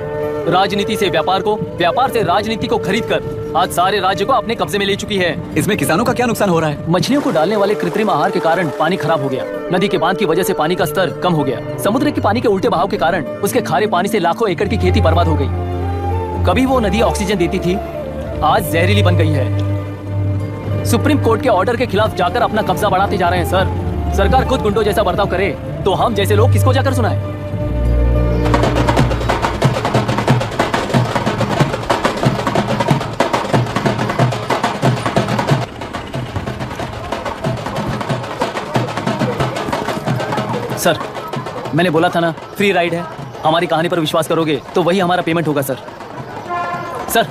राजनीति से व्यापार को, व्यापार से राजनीति को खरीद कर आज सारे राज्य को अपने कब्जे में ले चुकी है। इसमें किसानों का क्या नुकसान हो रहा है? मछलियों को डालने वाले कृत्रिम आहार के कारण पानी खराब हो गया। नदी के बांध की वजह से पानी का स्तर कम हो गया। समुद्र के पानी के उल्टे बहाव के कारण उसके खारे पानी से लाखों एकड़ की खेती बर्बाद हो गई। कभी वो नदी ऑक्सीजन देती थी, आज जहरीली बन गई है। सुप्रीम कोर्ट के ऑर्डर के खिलाफ जाकर अपना कब्जा बढ़ाते जा रहे हैं सर। सरकार खुद गुंडों जैसा बर्ताव करे तो हम जैसे लोग किसको जाकर सुनाए? सर मैंने बोला था ना फ्री राइड है, हमारी कहानी पर विश्वास करोगे तो वही हमारा पेमेंट होगा सर। सर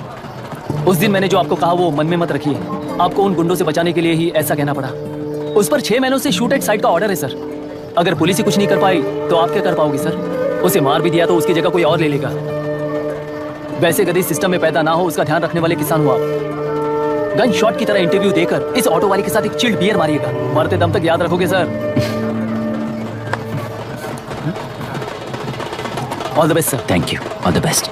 उस दिन मैंने जो आपको कहा वो मन में मत रखिए, आपको उन गुंडों से बचाने के लिए ही ऐसा कहना पड़ा। उस पर 6 महीनों से शूट एट साइट का ऑर्डर है सर। अगर पुलिस ही कुछ नहीं कर पाई तो आप क्या कर पाओगे सर? उसे मार भी दिया तो उसकी जगह कोई और ले लेगा। वैसे कभी सिस्टम में पैदा ना हो उसका ध्यान रखने वाले किसान हो आप। गन शॉट की तरह इंटरव्यू देकर इस ऑटो वाले के साथ एक चिल्ड बियर मारिएगा, मरते दम तक याद रखोगे sir. All the best, sir. Thank you. All the best.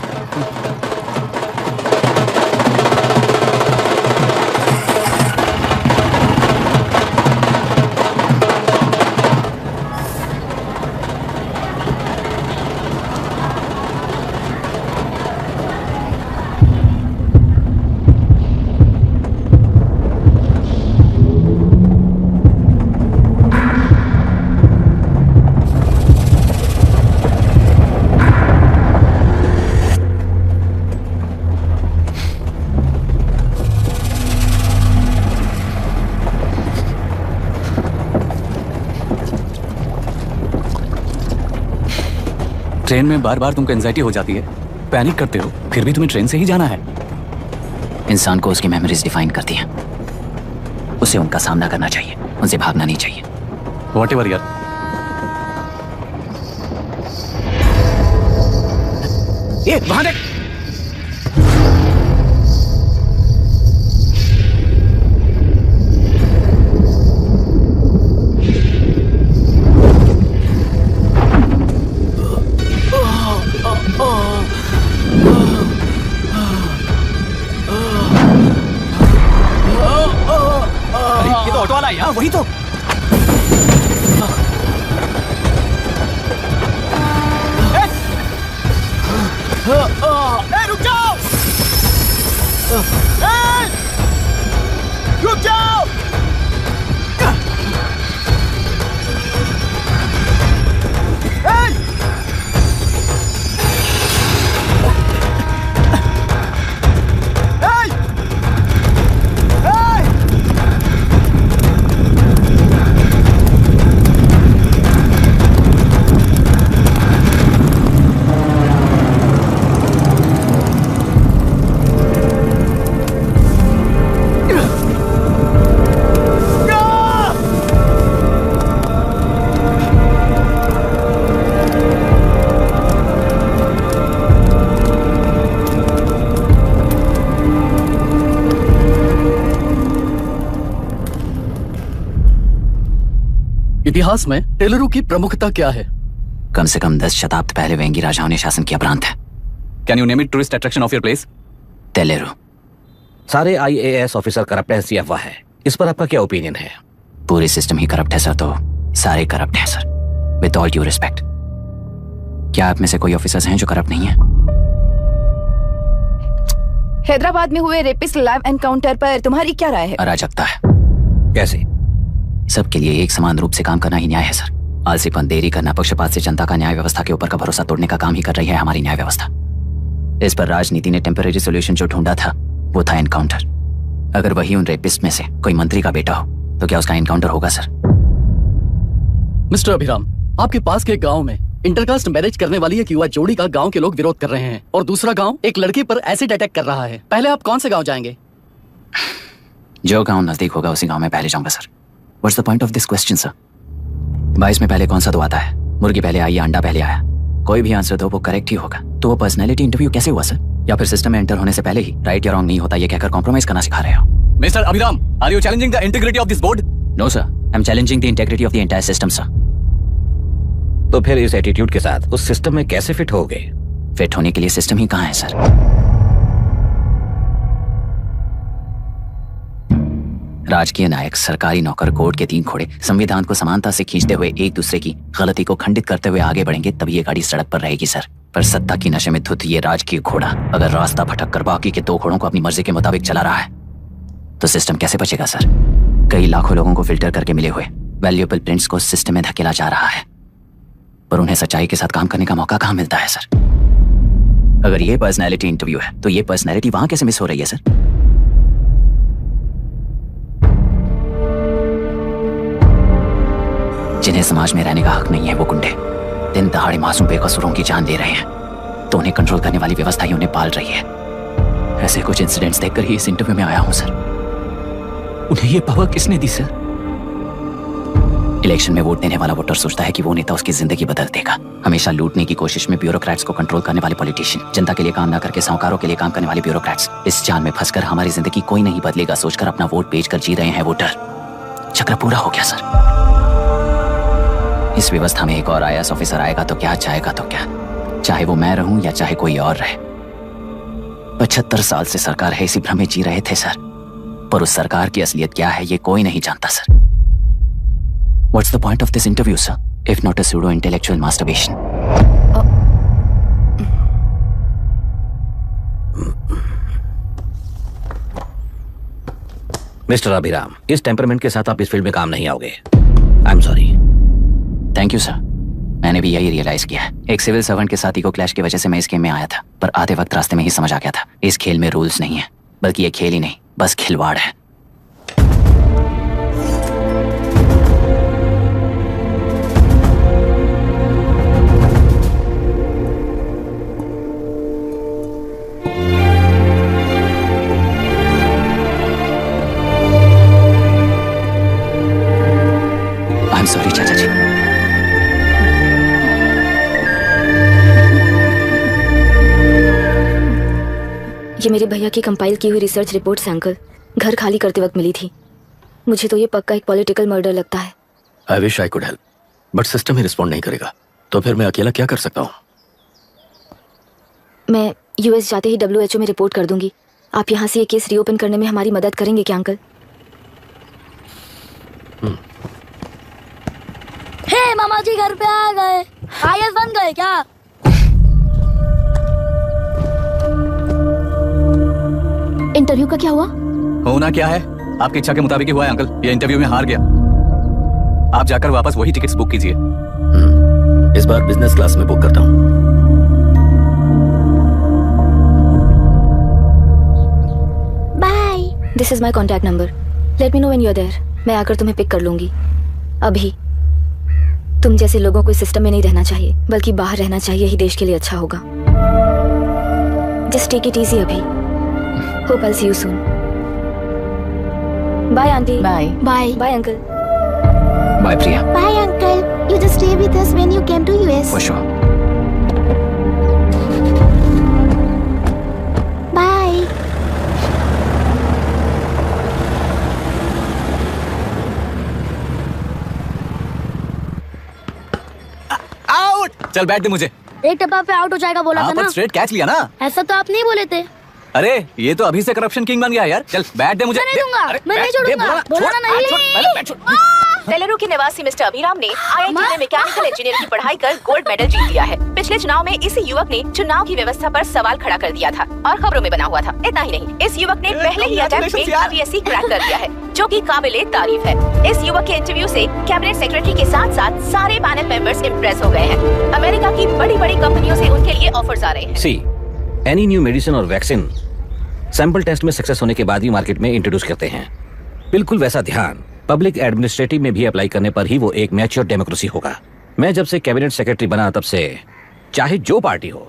Train में बार बार तुमको एंजाइटी हो जाती है, पैनिक करते हो, फिर भी तुम्हें ट्रेन से ही जाना है। इंसान को उसकी मेमोरीज डिफाइन करती हैं। उसे उनका सामना करना चाहिए, उनसे भागना नहीं चाहिए। व्हाटएवर यार। ये वहां देख। ये तो ऑटो वाला है यार। वही तो। रुक जाओ! रुक जाओ! इतिहास में टेलरों की प्रमुखता क्या है? कम से कम 10 शताब्दी पहले वेंगी राजाओं ने शासन किया प्रांत है। Can you name it tourist attraction of your place? टेलेरो। सारे IAS ऑफिसर करप्ट हैं, ऐसी अफवाह है। इस पर आपका क्या ओपिनियन है? पूरी सिस्टम ही करप्ट है सर, तो सारे करप्ट हैं sir. With all due respect, क्या आप में से कोई ऑफिसर्स हैं जो करप्ट नहीं है? हैदराबाद में हुए रेपिस्ट लाइव एनकाउंटर पर तुम्हारी क्या राय है? अराजकता है। कैसे? सबके लिए एक समान रूप से काम करना ही न्याय है सर। आलसीपन, देरी करना, पक्षपात से जनता का न्याय व्यवस्था के ऊपर का भरोसा तोड़ने का काम ही कर रही है हमारी न्याय व्यवस्था। इस पर राजनीति ने टेम्परेरी सोल्यूशन जो ढूंढा था वो था एनकाउंटर। अगर वही उन रेपिस्ट में से कोई मंत्री का बेटा हो तो क्या उसका एनकाउंटर होगा सर? मिस्टर अभिराम, आपके पास के गांव में इंटरकास्ट मैरिज करने वाली एक युवा जोड़ी का गांव के लोग विरोध कर रहे हैं और दूसरा गांव एक लड़की पर एसिड अटैक कर रहा है। पहले आप कौन से गांव जाएंगे? जो गांव नजदीक होगा उसी गांव में पहले जाऊंगा sir. What's the point of this question sir? 22 में पहले कौन सा दो आता है? मुर्गी पहले आई या अंडा पहले आया? कोई भी आंसर दो वो करेक्ट ही होगा। तो वो पर्सनैलिटी इंटरव्यू कैसे हुआ सर? या फिर सिस्टम में एंटर होने से पहले ही राइट या रॉन्ग नहीं होता ये कहकर कॉम्प्रोमाइज करना सिखा रहे हो? Mister Abhiram, are you challenging the integrity of this board? No sir, I am challenging the integrity of the entire system sir. तो फिर इस एटीट्यूड के साथ उस सिस्टम में कैसे फिट होगे? फिट होने के लिए सिस्टम ही कहाँ है सर? राजकीय नायक, सरकारी नौकर, कोर्ट के 3 घोड़े संविधान को समानता से खींचते हुए एक दूसरे की गलती को खंडित करते हुए आगे बढ़ेंगे तभी ये गाड़ी सड़क पर रहेगी सर। पर सत्ता की नशे में धुत ये राजकीय घोड़ा अगर रास्ता भटक कर बाकी के 2 घोड़ों को अपनी मर्जी के मुताबिक चला रहा है तो सिस्टम कैसे बचेगा सर? कई लाखों लोगों को फिल्टर करके मिले हुए वैल्यूएबल प्रिंट्स को सिस्टम में धकेला जा रहा है, पर उन्हें सच्चाई के साथ काम करने का मौका कहाँ मिलता है सर? अगर ये पर्सनैलिटी इंटरव्यू है तो ये पर्सनैलिटी वहां कैसे मिस हो रही है सर? जिन्हें समाज में रहने का हक नहीं है वो गुंडे दिन दहाड़े मासूम बेकसूरों की जान ले रहे हैं तो उन्हें कंट्रोल करने वाली व्यवस्था ही उन्हें पाल रही है। ऐसे कुछ इंसिडेंट्स देखकर ही इस इंटरव्यू में आया हूं सर। उन्हें ये पावर किसने दी सर? इलेक्शन में वोट देने वाला वोटर सोचता है कि वो नेता उसकी जिंदगी बदल देगा। हमेशा लूटने की कोशिश में ब्यूरोक्रेट्स को कंट्रोल करने वाले पॉलिटिशियन, जनता के लिए काम ना करके साहूकारों के लिए काम करने वाले ब्यूरोक्रेट्स इस जाल में फंसकर हमारी जिंदगी कोई नहीं बदलेगा सोचकर अपना वोट बेचकर जी रहे हैं वोटर। चक्र पूरा हो गया सर। इस व्यवस्था में एक और IAS ऑफिसर आएगा तो क्या, जाएगा तो क्या, चाहे वो मैं रहूं या चाहे कोई और रहे। 75 साल से सरकार है इसी भ्रम में जी रहे थे सर, पर उस सरकार की असलियत क्या है ये कोई नहीं जानता sir. What's the point of this interview, sir, if not a pseudo-intellectual masturbation? Mister Abhiram, इस टेम्परमेंट के साथ आप इस फील्ड में काम नहीं आओगे। आई am sorry. Thank you sir, मैंने भी यही रियलाइज किया है। एक सिविल सर्वेंट के साथ ईगो क्लैश की वजह से मैं इस गेम में आया था, पर आधे वक्त रास्ते में ही समझ आ गया था इस खेल में रूल्स नहीं है, बल्कि ये खेल ही नहीं बस खिलवाड़ है। I'm sorry, चाचा जी। ये मेरे भैया की कंपाइल की हुई रिसर्च रिपोर्ट से अंकल घर खाली करते वक्त मिली थी। मुझे तो ये पक्का एक पॉलिटिकल मर्डर लगता है। I wish I could help, but system he respond नहीं करेगा, तो फिर मैं अकेला क्या कर सकता हूँ? मैं यूएस जाते ही WHO में रिपोर्ट कर दूंगी। आप यहाँ से ये केस रीओपन करने में हमारी मदद करेंगे क्या अंकल? हे मामा जी घर पे आ गए। IS बन गए क्या? इंटरव्यू का क्या हुआ? होना क्या है, आपकी इच्छा के मुताबिक ही हुआ है अंकल। ये इंटरव्यू में हार गया। आप जाकर वापस वही टिकट्स बुक कीजिए। इस बार बिजनेस क्लास में बुक करता हूँ। Bye. This is my contact number. Let me know when you are there. मैं आकर तुम्हें पिक कर लूंगी। अभी तुम जैसे लोगों को इस सिस्टम में नहीं रहना चाहिए, बल्कि बाहर रहना चाहिए, ही देश के लिए अच्छा होगा। जस्ट टेक इट इजी अभी। Hope I see you soon. Bye aunty. Bye bye bye uncle. Bye Priya. Bye uncle, you just stay with us when you came to US. For sure. Bye. Out. चल बैठ दे मुझे। एक टप्पा पे out हो जाएगा बोला था ना। स्ट्रेट कैच लिया ना। ऐसा तो आप नहीं बोले थे। अरे ये तो अभी से करप्शन किंग बन गया यार। चल बैठ दे मुझे। मैं नहीं दूंगा, मैं नहीं छोड़ूंगा। बोला ना नहीं। तेलुरु के निवासी मिस्टर अभिराम ने IIT में मैकेनिकल इंजीनियर की पढ़ाई कर गोल्ड मेडल जीत लिया है। पिछले चुनाव में इसी युवक ने चुनाव की व्यवस्था पर सवाल खड़ा कर दिया था और खबरों में बना हुआ था। इतना ही नहीं, इस युवक ने पहले ही अटेम्प्ट में UPSC क्रैक कर दिया है, जो कि काबिले तारीफ है। इस युवक के इंटरव्यू से कैबिनेट सेक्रेटरी के साथ साथ सारे पैनल मेंबर्स इम्प्रेस हो गए हैं। अमेरिका की बड़ी बड़ी कंपनियों से उनके लिए ऑफर्स आ रहे हैं। सी एनी न्यू मेडिसिन और वैक्सीन सैंपल टेस्ट में सक्सेस होने के बाद ही मार्केट में इंट्रोड्यूस करते हैं। बिल्कुल वैसा ध्यान पब्लिक एडमिनिस्ट्रेटिव में भी अप्लाई करने पर ही वो एक मैच्योर डेमोक्रेसी होगा। मैं जब से कैबिनेट सेक्रेटरी बना तब से चाहे जो पार्टी हो,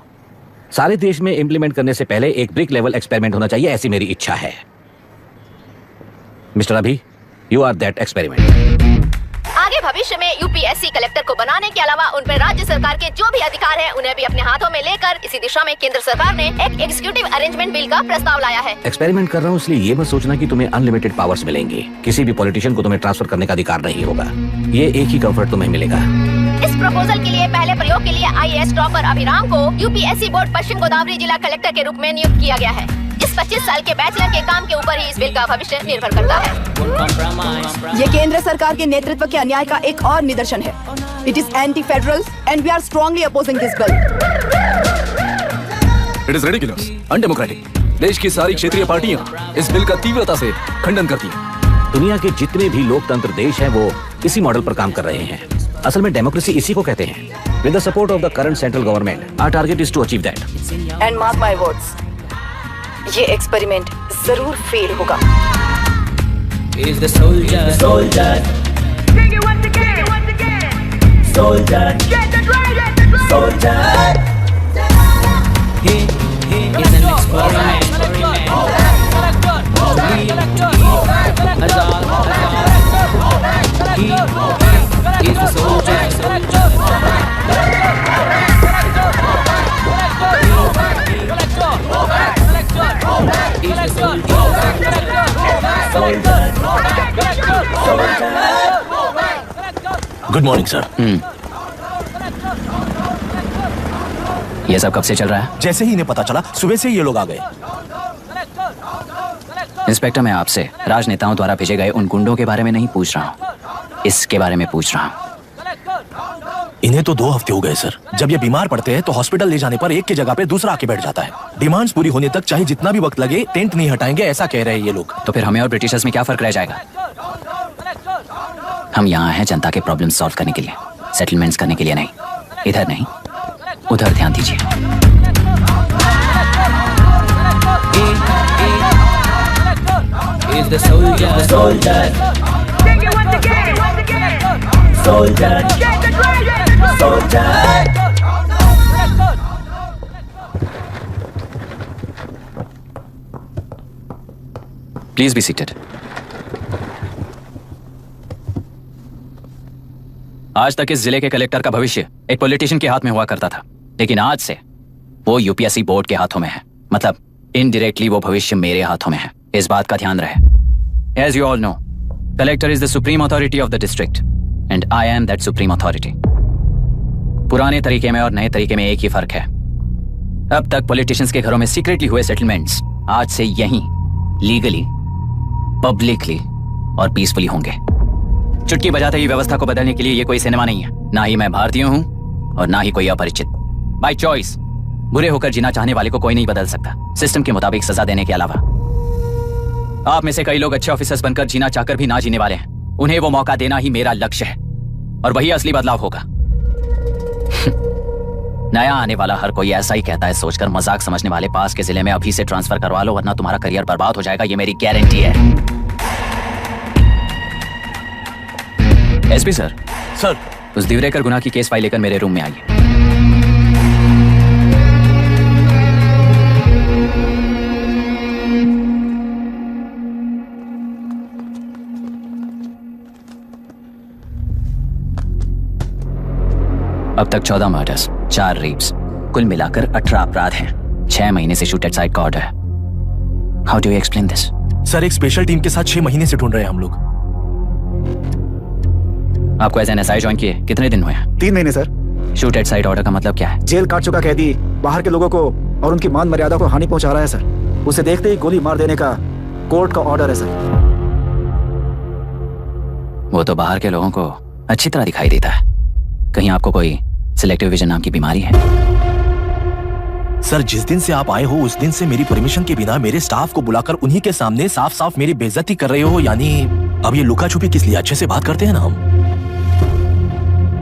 सारे देश में इंप्लीमेंट करने से पहले एक ब्रिक लेवल एक्सपेरिमेंट होना चाहिए, ऐसी मेरी इच्छा है। मिस्टर अभी, यू आर दैट एक्सपेरिमेंट। आगे भविष्य में UPSC कलेक्टर को बनाने के अलावा उन पर राज्य सरकार के जो भी अधिकार हैं, उन्हें भी अपने हाथों में लेकर इसी दिशा में केंद्र सरकार ने एक एग्जीक्यूटिव अरेंजमेंट बिल का प्रस्ताव लाया है। एक्सपेरिमेंट कर रहा हूँ इसलिए ये मत सोचना कि तुम्हें अनलिमिटेड पावर्स मिलेंगे। किसी भी पॉलिटिशियन को तुम्हें ट्रांसफर करने का अधिकार नहीं होगा। ये एक ही कंफर्ट तुम्हें मिलेगा। इस प्रपोजल के लिए पहले प्रयोग के लिए IAS टॉपर अभिराम को UPSC बोर्ड पश्चिम गोदावरी जिला कलेक्टर के रूप में नियुक्त किया गया है। इस 25 साल के बैचलर के काम के ऊपर ही इस बिल का भविष्य निर्भर करता है। ये केंद्र सरकार के नेतृत्व के अन्याय का एक और निदर्शन है। It is anti federal and we are strongly opposing this bill. It is ridiculous, undemocratic. देश की सारी क्षेत्रीय पार्टियां इस बिल का तीव्रता से खंडन करती हैं। दुनिया के जितने भी लोकतंत्र देश हैं वो इसी मॉडल पर काम कर रहे हैं। असल में डेमोक्रेसी इसी को कहते हैं। With the support of the current central government our target is to achieve that. And mark my words, ये एक्सपेरिमेंट जरूर फेल होगा। Is the soldier, soldier. Sing it once again. Soldier. Get the drum, soldier. He is an experiment. He is the soldier. Good morning sir. ये सब कब से चल रहा है? जैसे ही इन्हें पता चला सुबह से ये लोग आ गए। इंस्पेक्टर, मैं आपसे राजनेताओं द्वारा भेजे गए उन गुंडों के बारे में नहीं पूछ रहा हूँ, इसके बारे में पूछ रहा हूँ। इन्हें तो 2 हफ्ते हो गए सर। जब ये बीमार पड़ते हैं तो हॉस्पिटल ले जाने पर एक की जगह पे दूसरा आके बैठ जाता है। डिमांड्स पूरी होने तक चाहे जितना भी वक्त लगे टेंट नहीं हटाएंगे, ऐसा कह रहे हैं ये लोग। तो फिर हमें और ब्रिटिशर्स में क्या फर्क रह जाएगा? हम यहाँ हैं जनता के प्रॉब्लम सॉल्व करने के लिए, सेटलमेंट्स करने के लिए नहीं। इधर नहीं, उधर ध्यान दीजिए। Is the soldier, soldier. Sing it once again. Soldier. Get the drum, soldier. Please be seated. आज तक इस जिले के कलेक्टर का भविष्य एक पॉलिटिशियन के हाथ में हुआ करता था, लेकिन आज से वो यूपीएससी बोर्ड के हाथों में है। मतलब इनडायरेक्टली वो भविष्य मेरे हाथों में है। इस बात का ध्यान रहे। As you all know, collector is the supreme authority of the district and I am that supreme authority. पुराने तरीके में और नए तरीके में एक ही फर्क है। अब तक पॉलिटिशियंस के घरों में सीक्रेटली हुए सेटलमेंट्स आज से यहीं लीगली, पब्लिकली और पीसफुली होंगे। चुटकी बजाते ही व्यवस्था को बदलने के लिए ये कोई सिनेमा नहीं है। ना ही मैं भारतीय हूं और ना ही कोई अपरिचित। बाय चॉइस बुरे होकर जीना चाहने वाले को कोई नहीं बदल सकता, सिस्टम के मुताबिक सजा देने के अलावा। आप में से कई लोग अच्छे ऑफिसर्स बनकर जीना चाहकर भी ना जीने वाले हैं। उन्हें वो मौका देना ही मेरा लक्ष्य है और वही असली बदलाव होगा। नया आने वाला हर कोई ऐसा ही कहता है सोचकर मजाक समझने वाले पास के जिले में अभी से ट्रांसफर करवा लो, वरना तुम्हारा करियर बर्बाद हो जाएगा। ये मेरी गारंटी है। एसपी सर, उस दिवरेकर गुना की केस फाइल लेकर मेरे रूम में आइए। अब तक 14 मर्डर्स, 4 रेप्स, कुल मिलाकर 18 अपराध हैं। 6 महीने से शूट एट साइट का ऑर्डर है। How do you explain this? Sir, एक स्पेशल टीम के साथ 6 महीने से ढूंढ रहे हैं हम लोग। आपको एज एन एसआई ज्वाइन किए कितने दिन हुए हैं? 3 महीने sir. Shoot at site order का मतलब क्या है? जेल काट चुका कैदी बाहर के लोगों को और उनकी मान मर्यादा को हानि पहुंचा रहा है सर। उसे देखते ही गोली मार देने का कोर्ट का ऑर्डर है सर। वो तो बाहर के लोगों को अच्छी तरह दिखाई देता है। कहीं आपको कोई सिलेक्टिव विजन नाम की बीमारी है? सर, जिस दिन से आप आए हो उस दिन से मेरी परमिशन के बिना मेरे स्टाफ को बुलाकर उन्हीं के सामने साफ साफ मेरी बेइज्जती कर रहे हो। यानी अब ये लुका छुपी किस लिए? अच्छे से बात करते हैं ना हम।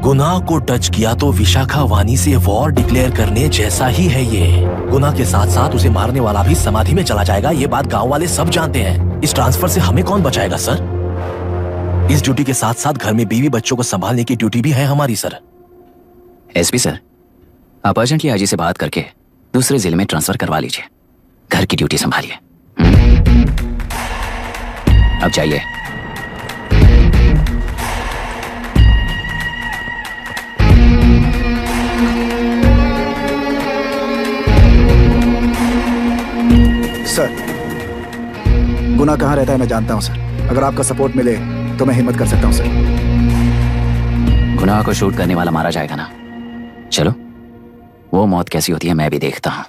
गुनाह को टच किया तो विशाखा वानी से वॉर डिक्लेयर करने जैसा ही है ये। गुनाह के साथ साथ उसे मारने वाला भी समाधि में चला जाएगा। ये बात गांव वाले सब जानते हैं। इस ट्रांसफर से हमें कौन बचाएगा सर? इस ड्यूटी के साथ साथ घर में बीवी बच्चों को संभालने की ड्यूटी भी है हमारी सर। एसपी सर, आप अर्जेंटली आईजी से बात करके दूसरे जिले में ट्रांसफर करवा लीजिए। घर की ड्यूटी संभालिए। अब जाइए। सर, गुना कहाँ रहता है मैं जानता हूँ सर। अगर आपका सपोर्ट मिले तो मैं हिम्मत कर सकता हूँ सर। गुनाह को शूट करने वाला मारा जाएगा ना? चलो, वो मौत कैसी होती है मैं भी देखता हूं।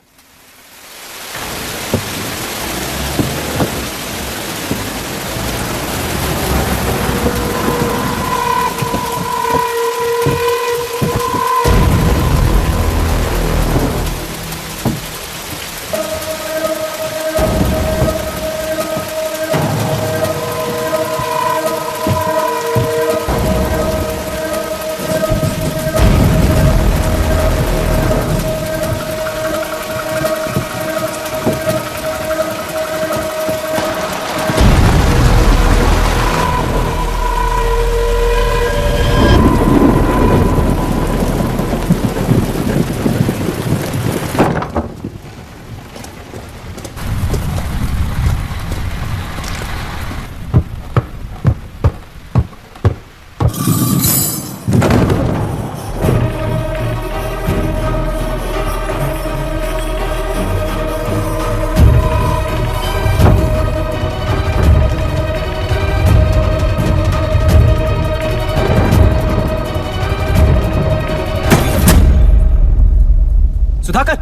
सुधाकर,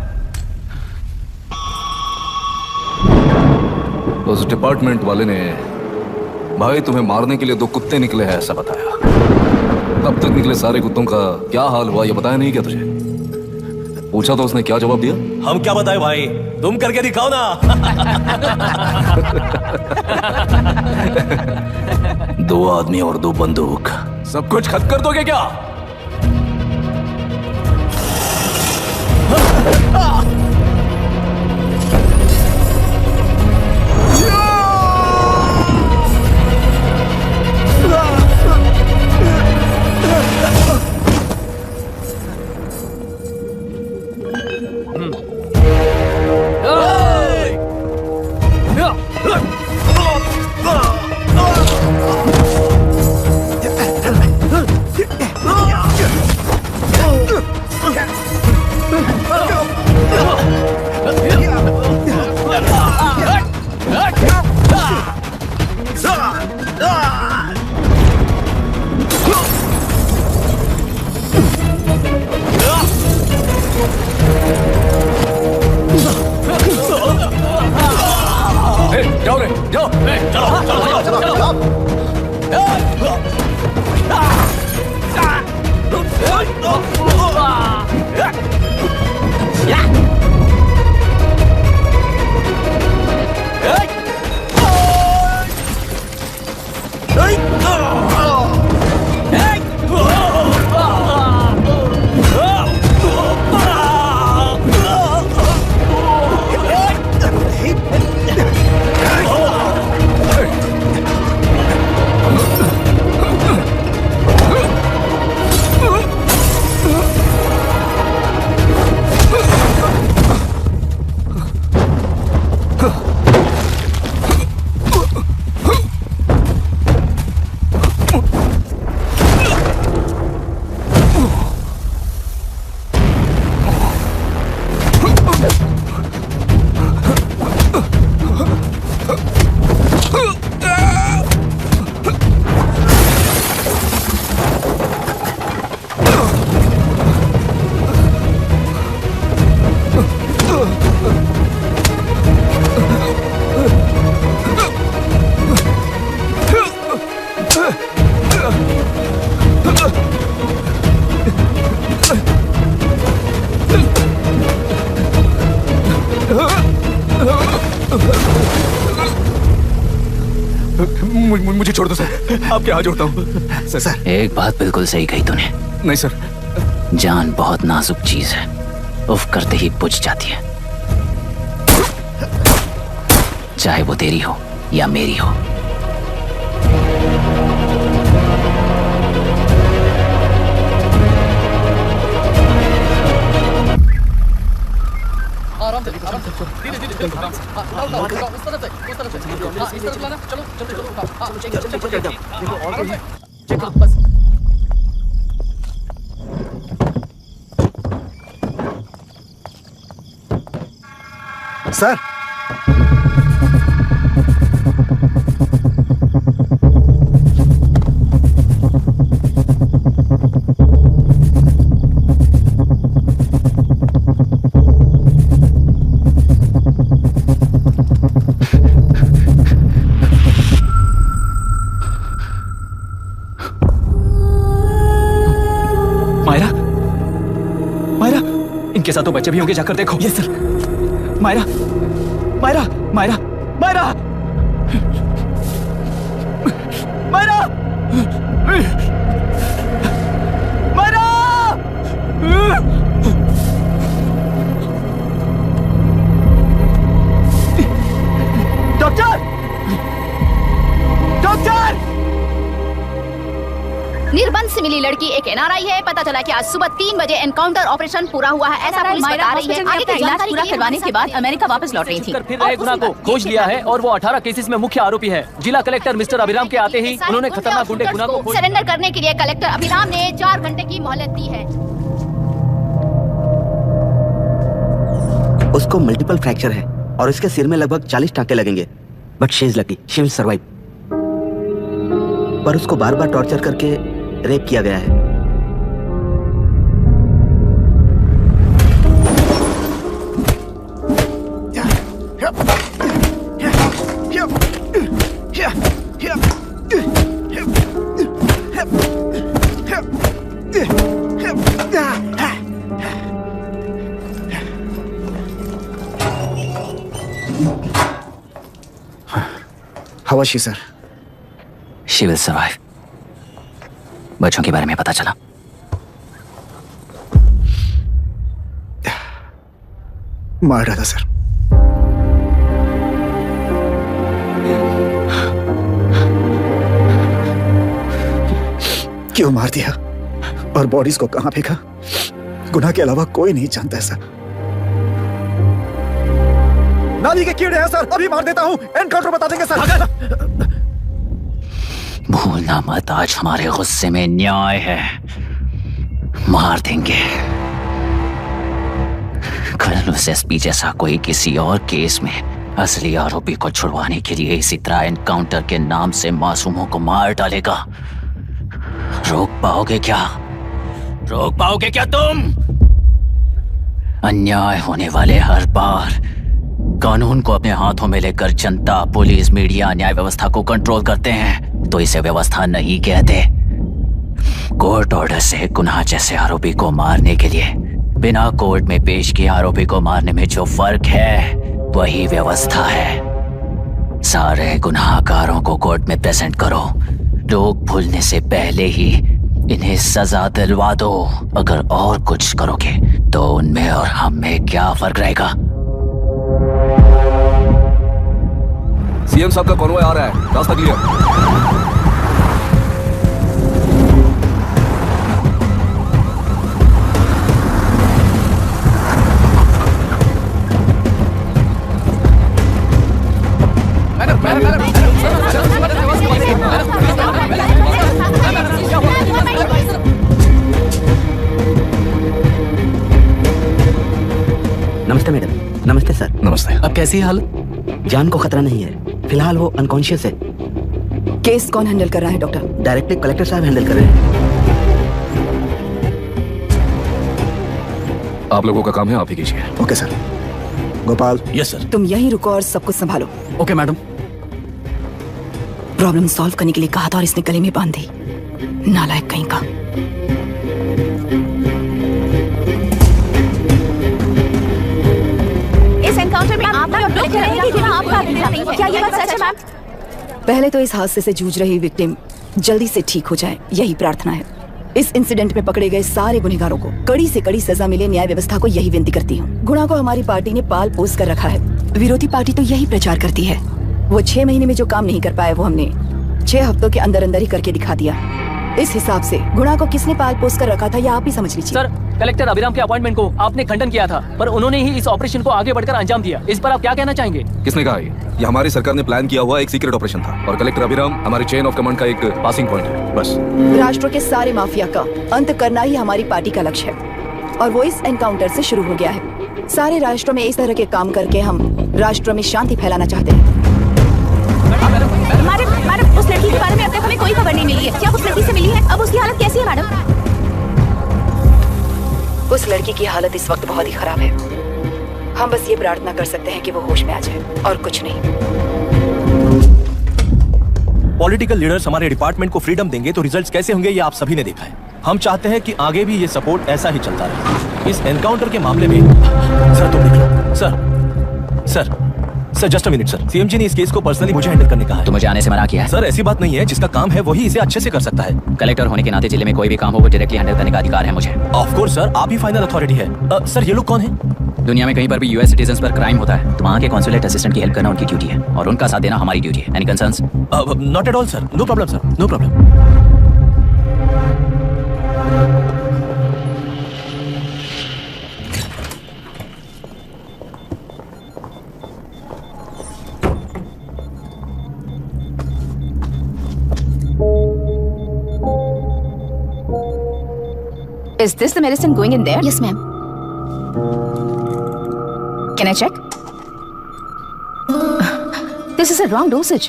उस डिपार्टमेंट वाले ने भाई तुम्हें मारने के लिए 2 कुत्ते निकले हैं ऐसा बताया। अब तक निकले सारे कुत्तों का क्या हाल हुआ ये बताया नहीं क्या तुझे? पूछा तो उसने क्या जवाब दिया? हम क्या बताए भाई, तुम करके दिखाओ ना। 2 आदमी और 2 बंदूक, सब कुछ खत्म कर दोगे क्या? मुझे छोड़ दो सर, आपके हाथ जोड़ता हूँ सर। एक बात बिल्कुल सही कही तूने। नहीं सर। जान बहुत नाजुक चीज है, उफ करते ही बुझ जाती है, चाहे वो तेरी हो या मेरी हो। आराम से धीरे धीरे उस तरफ से इस तरफ लाना। चलो चलो बस। सर मायरा, मायरा, इनके साथ तो बच्चे भी होंगे, जाकर देखो। Yes sir. Myra, Myra, Myra, Myra, Myra, Myra. Doctor, doctor. निर्बंध से मिली लड़की एक एनआरआई है। पता चला कि आज सुबह 3 बजे एनकाउंटर ऑपरेशन पूरा हुआ है, ऐसा पुलिस बता रही है। आगे का इलाज पूरा करवाने के बाद अमेरिका वापस लौट रही थी। फिर रहे गुना को खोज लिया है और वो 18 केसेस में मुख्य आरोपी है। जिला कलेक्टर मिस्टर अभिराम के आते ही उन्होंने खतरनाक गुंडे गुना को सरेंडर करने के लिए कलेक्टर अभिराम ने 4 घंटे की मोहलत दी है। उसको मल्टीपल फ्रैक्चर है और इसके सिर में लगभग 40 टांके लगेंगे, but she is lucky, she will survive. पर उसको बार बार टॉर्चर करके रेप किया गया है। How was she, sir? She will survive. बच्चों के बारे में पता चला? मार डाला सर। क्यों मार दिया और बॉडीज को कहां फेंका, गुनाह के अलावा कोई नहीं जानता है सर। नाली के कीड़े हैं सर, अभी मार देता हूं, एनकाउंटर बता देंगे सर। भूलना मत, आज हमारे गुस्से में न्याय है, मार देंगे। कल उस एसपी जैसा कोई किसी और केस में असली आरोपी को छुड़वाने के लिए इसी तरह एनकाउंटर के नाम से मासूमों को मार डालेगा। रोक पाओगे क्या? रोक पाओगे क्या तुम? अन्याय होने वाले हर बार कानून को अपने हाथों में लेकर जनता, पुलिस, मीडिया, न्याय व्यवस्था को कंट्रोल करते हैं, तो इसे व्यवस्था नहीं कहते। कोर्ट ऑर्डर से गुनाह जैसे आरोपी को मारने के लिए बिना कोर्ट में पेश किए आरोपी को मारने में जो फर्क है वही व्यवस्था है। सारे गुनाहगारों को कोर्ट में प्रेजेंट करो, लोग भूलने से पहले ही इन्हें सजा दिलवा दो। अगर और कुछ करोगे तो उनमें और हम में क्या फर्क रहेगा? सीएम साहब का कॉन्वॉय आ रहा है, रास्ता क्लियर। नमस्ते मैडम। नमस्ते सर। नमस्ते। अब कैसी है हालत? जान को खतरा नहीं है, फिलहाल वो अनकॉन्शियस है। केस कौन हैंडल कर रहा है डॉक्टर? डायरेक्टली कलेक्टर साहब हैंडल कर रहे हैं। आप लोगों का काम है, आप ही कीजिए। Okay sir. Gopal. Yes sir. तुम यहीं रुको और सब कुछ संभालो। Okay madam. प्रॉब्लम सॉल्व करने के लिए कहा था और इसने गले में बांध दी। नालायक कहीं का। इस एनकाउंटर में आपका क्या ये बात सच है मैम? पहले तो इस हादसे से जूझ रही विक्टिम जल्दी से ठीक हो जाए, यही प्रार्थना है। इस इंसिडेंट में पकड़े गए सारे गुनहगारों को कड़ी से कड़ी सजा मिले, न्याय व्यवस्था को यही विनती करती हूँ। गुणा को हमारी पार्टी ने पाल पोस कर रखा है। विरोधी पार्टी तो यही प्रचार करती है। वो 6 महीने में जो काम नहीं कर पाए वो हमने 6 हफ्तों के अंदर अंदर ही करके दिखा दिया। इस हिसाब से गुणा को किसने पाल पोस कर रखा था या आप ही समझ लीजिए। सर, कलेक्टर अभिराम के अपॉइंटमेंट को आपने खंडन किया था, पर उन्होंने ही इस ऑपरेशन को आगे बढ़कर अंजाम दिया। इस पर आप क्या कहना चाहेंगे? किसने कहा ये हमारी सरकार ने प्लान किया हुआ एक सीक्रेट ऑपरेशन था और कलेक्टर अभिराम हमारी चेन ऑफ कमांड का एक पासिंग पॉइंट है, बस। राष्ट्र के सारे माफिया का अंत करना ही हमारी पार्टी का लक्ष्य है और वो इस एनकाउंटर से शुरू हो गया है। सारे राष्ट्रों में इस तरह के काम करके हम राष्ट्र में शांति फैलाना चाहते हैं। मैडम, उस लड़की के बारे में अब तक हमें कोई खबर नहीं मिली है। क्या उस लड़की से मिली है? अब उसकी हालत कैसी है मैडम? उस लड़की की हालत इस वक्त बहुत ही खराब है। हम बस ये प्रार्थना कर सकते हैं कि वो होश में आ जाए और कुछ नहीं। पॉलिटिकल लीडर्स हमारे डिपार्टमेंट को फ्रीडम देंगे तो रिजल्ट्स कैसे होंगे ये आप सभी ने देखा है। हम चाहते हैं कि आगे भी ये सपोर्ट ऐसा ही चलता रहे। इस एनकाउंटर के मामले में सर तुम देख लो। Sir just a minute sir. CMG ने इस केस को पर्सनली मुझे हैंडल करने कहा है। तो मुझे आने से मना किया है? सर ऐसी बात नहीं है, जिसका काम है वही इसे अच्छे से कर सकता है। कलेक्टर होने के नाते जिले में कोई भी काम हो वो डायरेक्टली हैंडल करने का अधिकार है मुझे। ऑफ कोर्स सर, आप ही फाइनल अथॉरिटी है। सर ये लोग कौन है? दुनिया में कहीं पर भी यूएस सिटीजन्स पर क्राइम होता है तो वहाँ के कॉन्सुलेट असिस्टेंट की हेल्प करना उनकी ड्यूटी है और उनका साथ देना हमारी ड्यूटी है। Any concerns? Not at all sir, no problem sir, no problem. Is this the medicine going in there? Yes, ma'am. Can I check? This is a wrong dosage.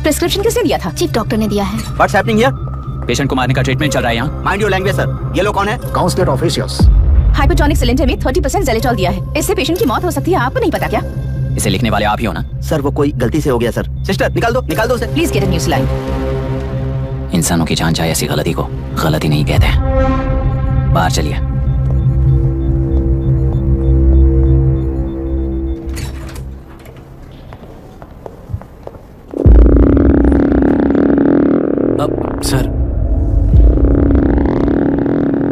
Prescription किसने दिया था? चीफ डॉक्टर ने दिया है। What's happening here? Patient को मारने का treatment चल रहा है यहाँ। Mind your language sir. ये लोग कौन है? Counsellor officials. हाइपोटोनिक सिलेंडर में 30% ज़ेलेटॉल दिया है। इससे पेशेंट की मौत हो सकती है, आपको नहीं पता क्या? इसे लिखने वाले आप ही हो ना? सर वो कोई गलती से हो गया सर। सिस्टर निकाल दो उसे। Please get a new saline. इंसानों की जान चाहे ऐसी गलती को गलती नहीं कहते हैं। बाहर चलिए। सर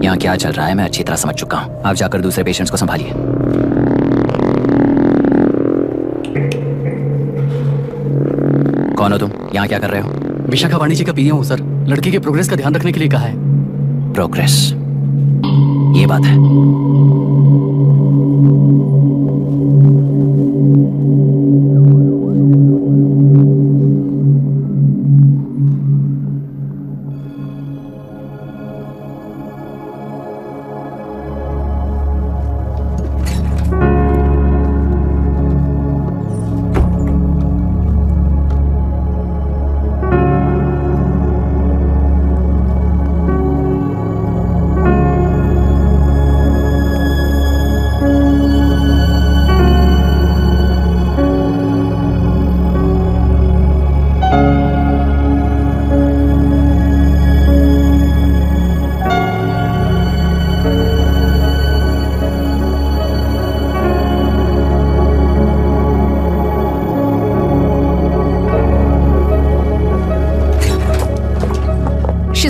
यहाँ क्या चल रहा है मैं अच्छी तरह समझ चुका हूँ। आप जाकर दूसरे पेशेंट्स को संभालिए। कौन हो तुम? यहाँ क्या कर रहे हो? विशाखावाणी जी का पीए हूँ सर। लड़के के प्रोग्रेस का ध्यान रखने के लिए कहा है। प्रोग्रेस, ये बात है।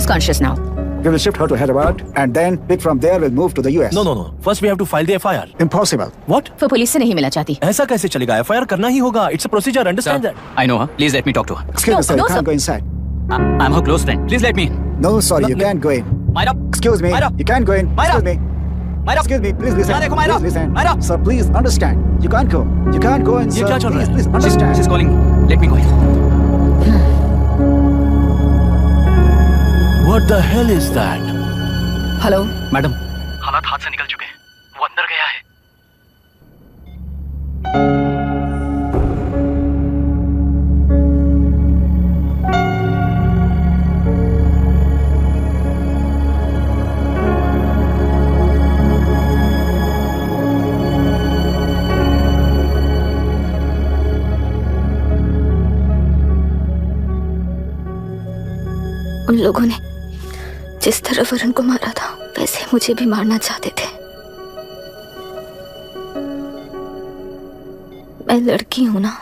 Conscious now. We will shift her to Hyderabad and then pick from there. We'll move to the US. No. First we have to file the FIR. Impossible. What? वो पुलिस से नहीं मिलना चाहती। ऐसा कैसे चलेगा? FIR करना ही होगा। It's a procedure. Understand that? I know her. Please let me talk to her. Excuse me, sir. You can't go inside. I'm her close friend. Please let me in. No, sorry, you can't go in. Myra. Excuse me. Myra. You can't go in. Myra. Excuse me. Myra. Excuse me. Please listen. Myra. Please listen. Myra. Sir, please understand. You can't go. You can't go in, ये sir. क्या चल रहा है? Please understand. She's calling me. Let me go in. What the hell is that? Hello madam, हालात हाथ से निकल चुके हैं। वो अंदर गया है। लोगों ने जिस तरह वरुण को मारा था वैसे मुझे भी मारना चाहते थे। मैं लड़की हूं ना,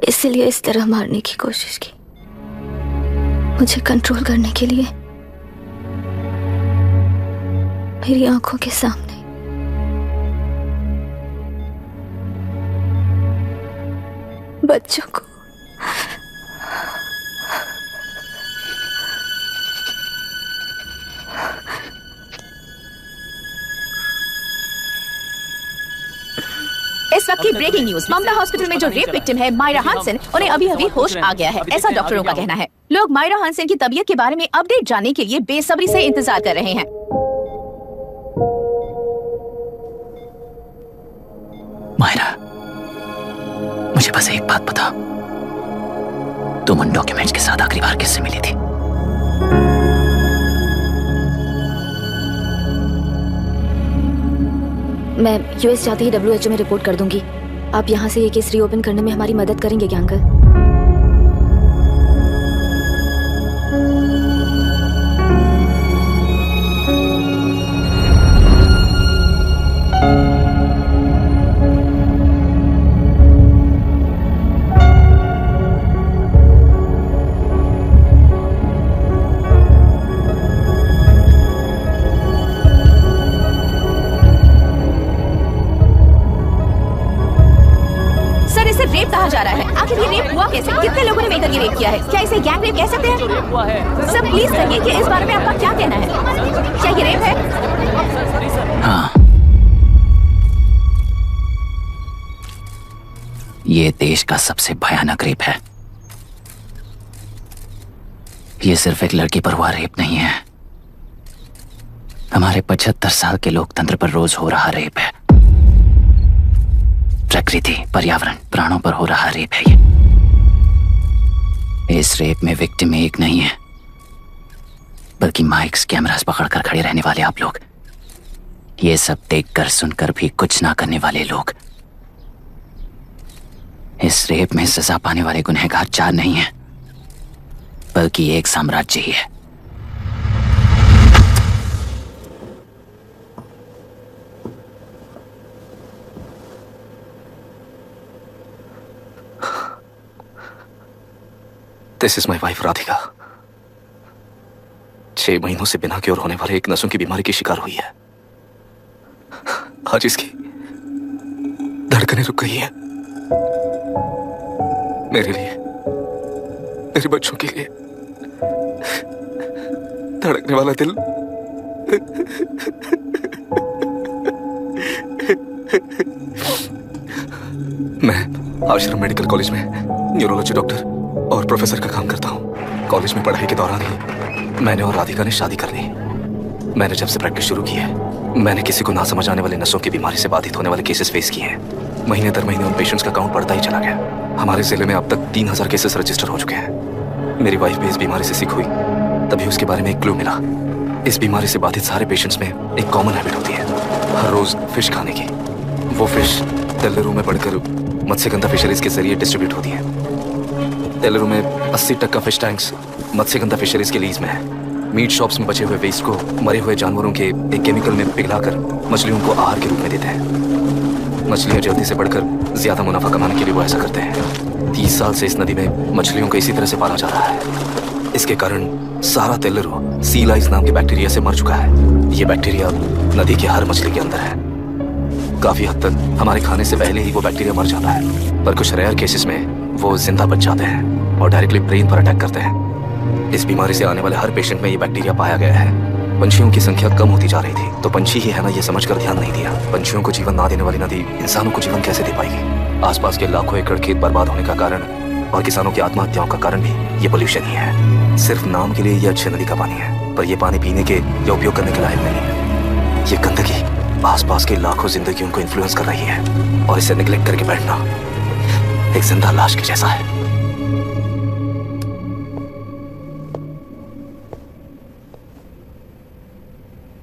इसलिए इस तरह मारने की कोशिश की। मुझे कंट्रोल करने के लिए मेरी आंखों के सामने बच्चों को इस वक्त की ब्रेकिंग न्यूज। ममता हॉस्पिटल में जो रेप विक्टिम है मायरा हानसन, उन्हें अभी अभी होश आ गया है, ऐसा डॉक्टरों का कहना है। लोग मायरा हानसन की तबीयत के बारे में अपडेट जानने के लिए बेसब्री से इंतजार कर रहे हैं। मायरा, मुझे बस एक बात बता, तुम उन डॉक्यूमेंट्स के साथ आखिरी बार किससे मिली थी? मैं यूएस जाते ही WHO में रिपोर्ट कर दूंगी। आप यहाँ से ये केस रीओपन करने में हमारी मदद करेंगे क्या अंकल? आखिर ये रेप हुआ कैसे? कितने लोगों ने मिलकर ये रेप किया है? क्या इसे गैंग रेप कह सकते हैं? सब प्लीज कहिए कि इस बारे में आपका क्या कहना है? क्या ये रेप है? हाँ, ये देश का सबसे भयानक रेप है। ये सिर्फ एक लड़की पर हुआ रेप नहीं है, हमारे 75 साल के लोकतंत्र पर रोज हो रहा रेप है। प्रकृति, पर्यावरण, प्राणों पर हो रहा रेप है ये। इस रेप में विक्टिम एक नहीं है, बल्कि माइक्स, कैमरास पकड़कर खड़े रहने वाले आप लोग, ये सब देखकर सुनकर भी कुछ ना करने वाले लोग। इस रेप में सजा पाने वाले गुनहगार 4 नहीं हैं, बल्कि एक साम्राज्य ही है। This is my wife Radhika. 6 महीनों से बिना क्योर होने वाले एक नसों की बीमारी की शिकार हुई है। आज इसकी धड़कनें रुक गई हैं। मेरे लिए, मेरे बच्चों के लिए धड़कने वाला दिल मैं आश्रम मेडिकल कॉलेज में न्यूरोलॉजी डॉक्टर और प्रोफेसर का काम करता हूँ। कॉलेज में पढ़ाई के दौरान ही मैंने और राधिका ने शादी कर ली। मैंने जब से प्रैक्टिस शुरू की है, मैंने किसी को ना समझ आने वाले नसों की बीमारी से बाधित होने वाले केसेस फेस किए हैं। महीने दर महीने उन पेशेंट्स का काउंट बढ़ता ही चला गया। हमारे जिले में अब तक 3000 केसेस रजिस्टर हो चुके हैं। मेरी वाइफ भी इस बीमारी से सिक हुई, तभी उसके बारे में एक क्लू मिला। इस बीमारी से बाधित सारे पेशेंट्स में एक कॉमन हैबिट होती है, हर रोज फिश खाने की। वो फिश तेलरू में बढ़कर मत्स्यगंधा फिशरीज के जरिए डिस्ट्रीब्यूट होती है। तेलरू में 80% फिश टैंक्स मत्स्यगंधा फिशरीज के लीज में है। मीट शॉप्स में बचे हुए वेस्ट को मरे हुए जानवरों के एक केमिकल में पिघलाकर मछलियों को आहार के रूप में देते हैं। मछलियां जल्दी से बढ़कर ज्यादा मुनाफा कमाने के लिए वो ऐसा करते हैं। 30 साल से इस नदी में मछलियों को इसी तरह से पाला जा रहा है। इसके कारण सारा तेलरू सी लाइस नाम के बैक्टीरिया से मर चुका है। ये बैक्टीरिया नदी की हर मछली के अंदर है। काफी हद तक हमारे खाने से पहले ही वो बैक्टीरिया मर जाता है, पर कुछ रेयर केसेस में वो जिंदा बच जाते हैं और डायरेक्टली ब्रेन पर अटैक करते हैं। इस बीमारी से आने वाले हर पेशेंट में ये बैक्टीरिया पाया गया है। पंछियों की संख्या कम होती जा रही थी, तो पंछी ही है ना ये समझकर ध्यान नहीं दिया। पंछियों को जीवन ना देने वाली नदी इंसानों को जीवन कैसे दे पाएगी? आसपास के लाखों एकड़ खेत बर्बाद होने का कारण और किसानों की आत्महत्याओं का कारण भी ये पोल्यूशन ही है। सिर्फ नाम के लिए ये अच्छी नदी का पानी है, पर ये पानी पीने के या उपयोग करने के लायक नहीं है। ये गंदगी आसपास के लाखों जिंदगियों को इन्फ्लुएंस कर रही है और इसे निगलेक्ट करके बैठना एक जिंदा लाश के जैसा है।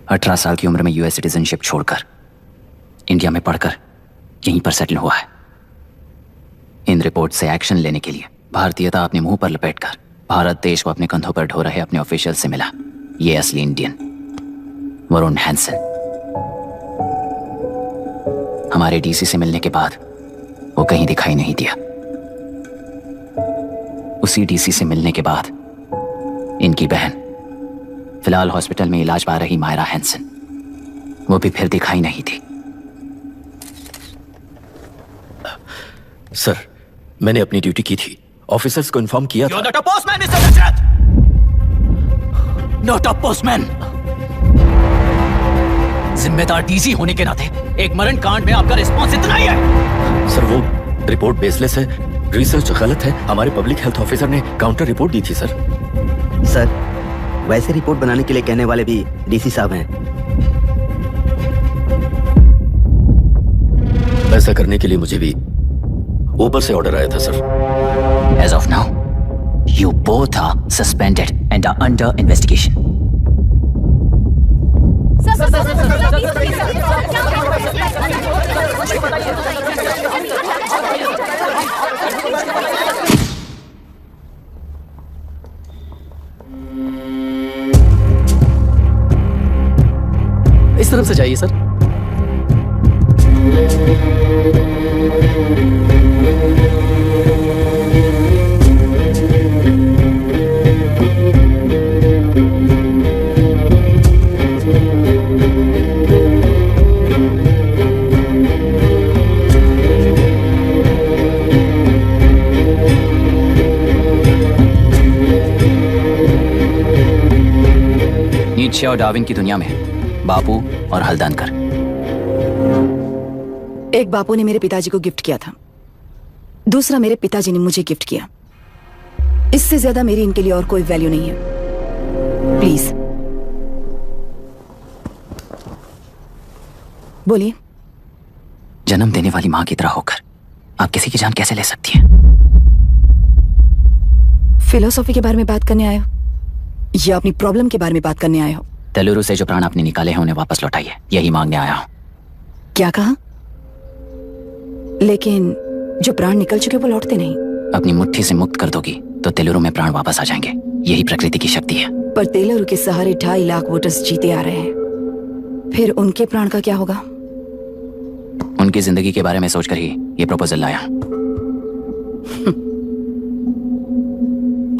18 साल की उम्र में यूएस सिटीजनशिप छोड़कर इंडिया में पढ़कर यहीं पर सेटल हुआ है। इन रिपोर्ट से एक्शन लेने के लिए भारतीयता अपने मुंह पर लपेटकर भारत देश को अपने कंधों पर ढो रहे अपने ऑफिशियल से मिला। ये असली इंडियन वरुण हैंसन। हमारे डीसी से मिलने के बाद वो कहीं दिखाई नहीं दिया। उसी डीसी से मिलने के बाद इनकी बहन फिलहाल हॉस्पिटल में इलाज पा रही मायरा हैंसन, वो भी फिर दिखाई नहीं दी। सर, मैंने अपनी ड्यूटी की थी, ऑफिसर्स को इन्फॉर्म किया था। You're not a postman, Mr. Dashrath! Not a postman! जिम्मेदार डीसी होने के नाते एक मरण कांड में आपका रिस्पॉन्स इतना ही है। सर, वो रिपोर्ट बेसलेस है, रिसर्च गलत है। हमारे पब्लिक हेल्थ ऑफिसर ने काउंटर रिपोर्ट दी थी सर। सर, वैसे रिपोर्ट बनाने के लिए कहने वाले भी डीसी साहब हैं। ऐसा करने के लिए मुझे भी ऊपर से ऑर्डर आया था sir. As of now, you both are suspended and are under investigation. इस तरफ से जाइए सर। नीचे और डार्विन की दुनिया में बापू और हल्दनकर। एक बापू ने मेरे पिताजी को गिफ्ट किया था, दूसरा मेरे पिताजी ने मुझे गिफ्ट किया। इससे ज्यादा मेरी इनके लिए और कोई वैल्यू नहीं है। प्लीज बोलिए। जन्म देने वाली मां की तरह होकर आप किसी की जान कैसे ले सकती हैं? फिलोसॉफी के बारे में बात करने आए हो या अपनी प्रॉब्लम के बारे में बात करने आए हो? तेलुरु से जो प्राण आपने निकाले हैं उन्हें वापस लौटाइए, यही मांगने आया हूं। क्या कहा? लेकिन जो प्राण निकल चुके वो लौटते नहीं। अपनी मुट्ठी से मुक्त कर दोगी तो तेलुरु में प्राण वापस आ जाएंगे, यही प्रकृति की शक्ति है। पर तेलुरु के सहारे 2.5 लाख वोटर्स जीते आ रहे हैं, फिर उनके प्राण का क्या होगा? उनकी जिंदगी के बारे में सोचकर ही ये प्रपोजल लाया।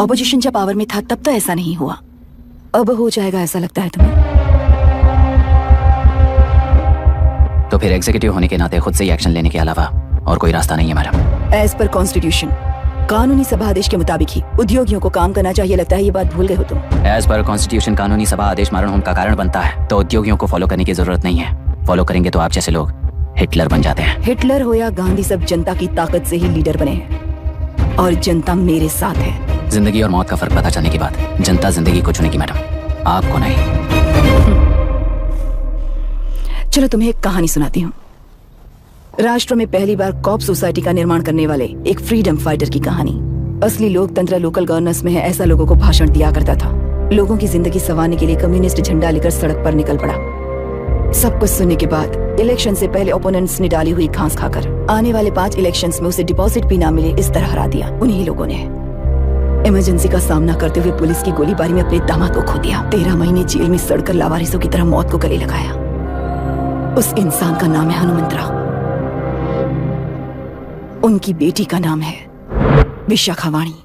ऑपोजिशन जब पावर में था तब तो ऐसा नहीं हुआ, अब हो जाएगा ऐसा लगता है तुम्हें? तो फिर एग्जीक्यूटिव होने के नाते खुद से ही एक्शन लेने के अलावा और कोई रास्ता नहीं है मैडम। एज पर कॉन्स्टिट्यूशन, कानूनी सभा आदेश के मुताबिक ही उद्योगियों को काम करना चाहिए। लगता है ये बात भूल गए हो तुम। एज पर कॉन्स्टिट्यूशन कानूनी सभा आदेश मारण होम का कारण बनता है, तो उद्योगियों को फॉलो करने की जरूरत नहीं है। फॉलो करेंगे तो आप जैसे लोग हिटलर बन जाते हैं। हिटलर हो या गांधी, सब जनता की ताकत से ही लीडर बने हैं और जनता मेरे साथ है। जिंदगी और मौत का फर्क पता चलने के बाद जनता जिंदगी को चुनेगी मैडम, आपको नहीं। चलो तुम्हें एक कहानी सुनाती हूँ। राष्ट्र में पहली बार कॉप सोसाइटी का निर्माण करने वाले एक फ्रीडम फाइटर की कहानी। असली लोकतंत्र लोकल गवर्नेंस में है, ऐसा लोगों को भाषण दिया करता था। लोगों की जिंदगी संवारने के लिए कम्युनिस्ट झंडा लेकर सड़क पर निकल पड़ा। सब कुछ सुनने के बाद इलेक्शन से पहले ओपोनेंट्स ने डाली हुई घास खाकर आने वाले 5 इलेक्शंस में उसे डिपॉजिट भी ना मिले, इस तरह हरा दिया। उन्हीं लोगों ने इमरजेंसी का सामना करते हुए पुलिस की गोलीबारी में अपने दामाद को खो दिया। 13 महीने जेल में सड़कर लावारिसों की तरह मौत को गले लगाया। उस इंसान का नाम है हनुमंतरा। उनकी बेटी का नाम है विशाखावाणी।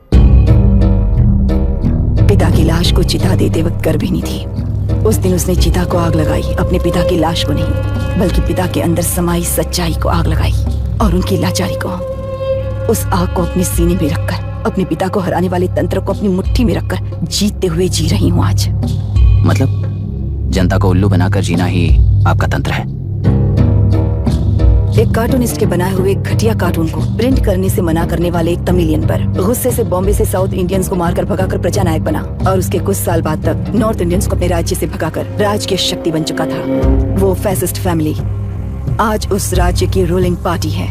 पिता की लाश को चिता देते वक्त गर्भिणी थी। उस दिन उसने चिता को आग लगाई, अपने पिता की लाश को नहीं बल्कि पिता के अंदर समाई सच्चाई को आग लगाई और उनकी लाचारी को। उस आग को अपने सीने में रखकर अपने पिता को हराने वाले तंत्र को अपनी मुट्ठी में रखकर जीतते हुए जी रही हूँ आज। मतलब जनता को उल्लू बनाकर जीना ही आपका तंत्र है? एक कार्टूनिस्ट के बनाए हुए घटिया कार्टून को प्रिंट करने से मना करने वाले एक तमिलियन पर गुस्से से बॉम्बे से साउथ इंडियंस को मारकर भगाकर प्रजानायक बना और उसके कुछ साल बाद तक नॉर्थ इंडियंस को अपने राज्य से भगाकर राज्य की शक्ति बन चुका था। वो फैसिस्ट फैमिली आज उस राज्य की रूलिंग पार्टी है।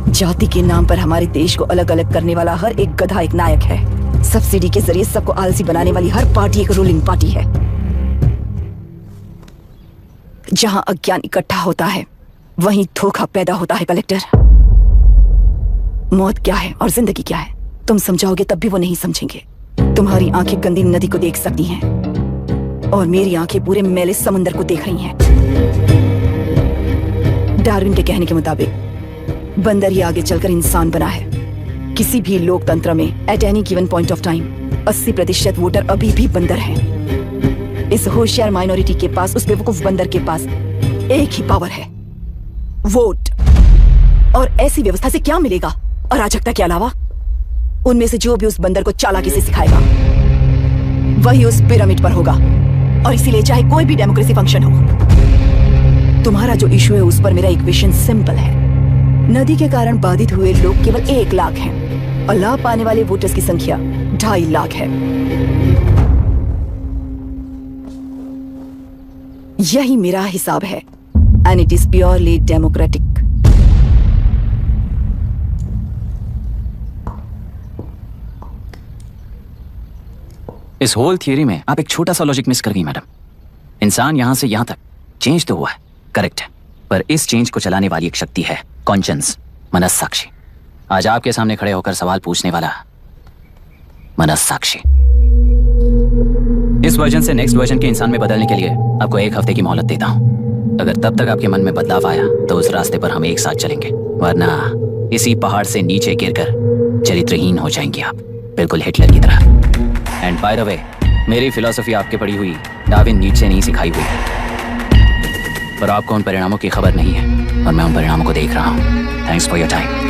जाति के नाम पर हमारे देश को अलग अलग करने वाला हर एक गधा एक नायक है। सब्सिडी के जरिए सबको आलसी बनाने वाली हर पार्टी एक रूलिंग पार्टी है। जहां अज्ञान इकट्ठा होता है वहीं धोखा पैदा होता है। कलेक्टर, मौत क्या है और जिंदगी क्या है तुम समझाओगे तब भी वो नहीं समझेंगे। तुम्हारी आंखें गंदी नदी को देख सकती हैं और मेरी आंखें पूरे मैले समुंदर को देख रही हैं। डार्विन के कहने के मुताबिक बंदर ही आगे चलकर इंसान बना है। किसी भी लोकतंत्र में at any given point of time 80% voter अभी भी बंदर हैं। इस होशियार माइनॉरिटी के पास, उस बेवकूफ बंदर के पास एक ही पावर है, वोट। और ऐसी व्यवस्था से क्या मिलेगा अराजकता के अलावा? उनमें से जो भी उस बंदर को चालाकी से सिखाएगा वही उस पिरामिड पर होगा। और इसीलिए चाहे कोई भी डेमोक्रेसी फंक्शन हो, तुम्हारा जो इशू है उस पर मेरा एक विजन सिंपल है। नदी के कारण बाधित हुए लोग केवल 1 लाख हैं और लाभ पाने वाले वोटर्स की संख्या 2.5 लाख है। यही मेरा हिसाब है and it is purely democratic. इस होल थियरी में आप एक छोटा सा लॉजिक मिस कर गई मैडम। इंसान यहां से यहां तक चेंज तो हुआ है, करेक्ट है, पर इस चेंज को चलाने वाली एक शक्ति है, कॉन्शियंस, मनस्साक्षी। आज आपके सामने खड़े होकर सवाल पूछने वाला मनस्साक्षी। इस वर्जन से नेक्स्ट वर्जन के इंसान में बदलने के लिए आपको 1 हफ्ते की मोहलत देता हूं। अगर तब तक आपके मन में बदलाव आया तो उस रास्ते पर हम एक साथ चलेंगे, वरना इसी पहाड़ से नीचे गिरकर चरित्रहीन हो जाएंगे आप, बिल्कुल हिटलर की तरह। एंड बाय द वे, मेरी फिलॉसफी आपके पड़ी हुई डार्विन नीचे नहीं सिखाई हुई है, पर आपको उन परिणामों की खबर नहीं है और मैं उन परिणामों को देख रहा हूं। Thanks for your time.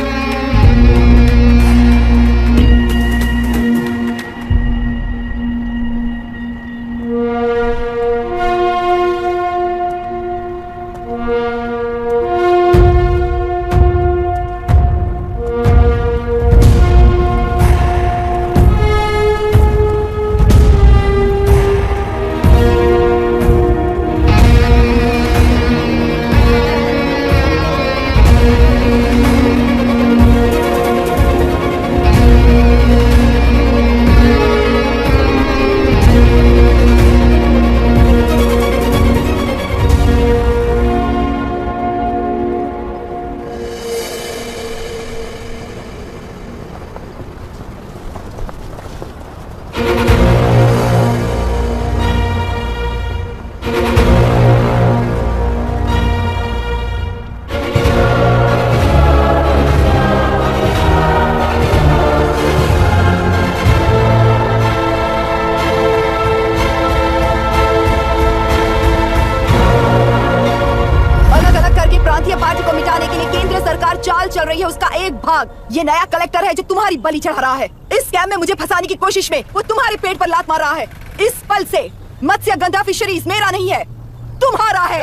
ये नया कलेक्टर है जो तुम्हारी बलि चढ़ा रहा है। इस स्कैम में मुझे फंसाने की कोशिश में वो तुम्हारे पेट पर लात मार रहा है। इस पल से मत्स्यगंधा फिशरीज मेरा नहीं है, तुम्हारा है।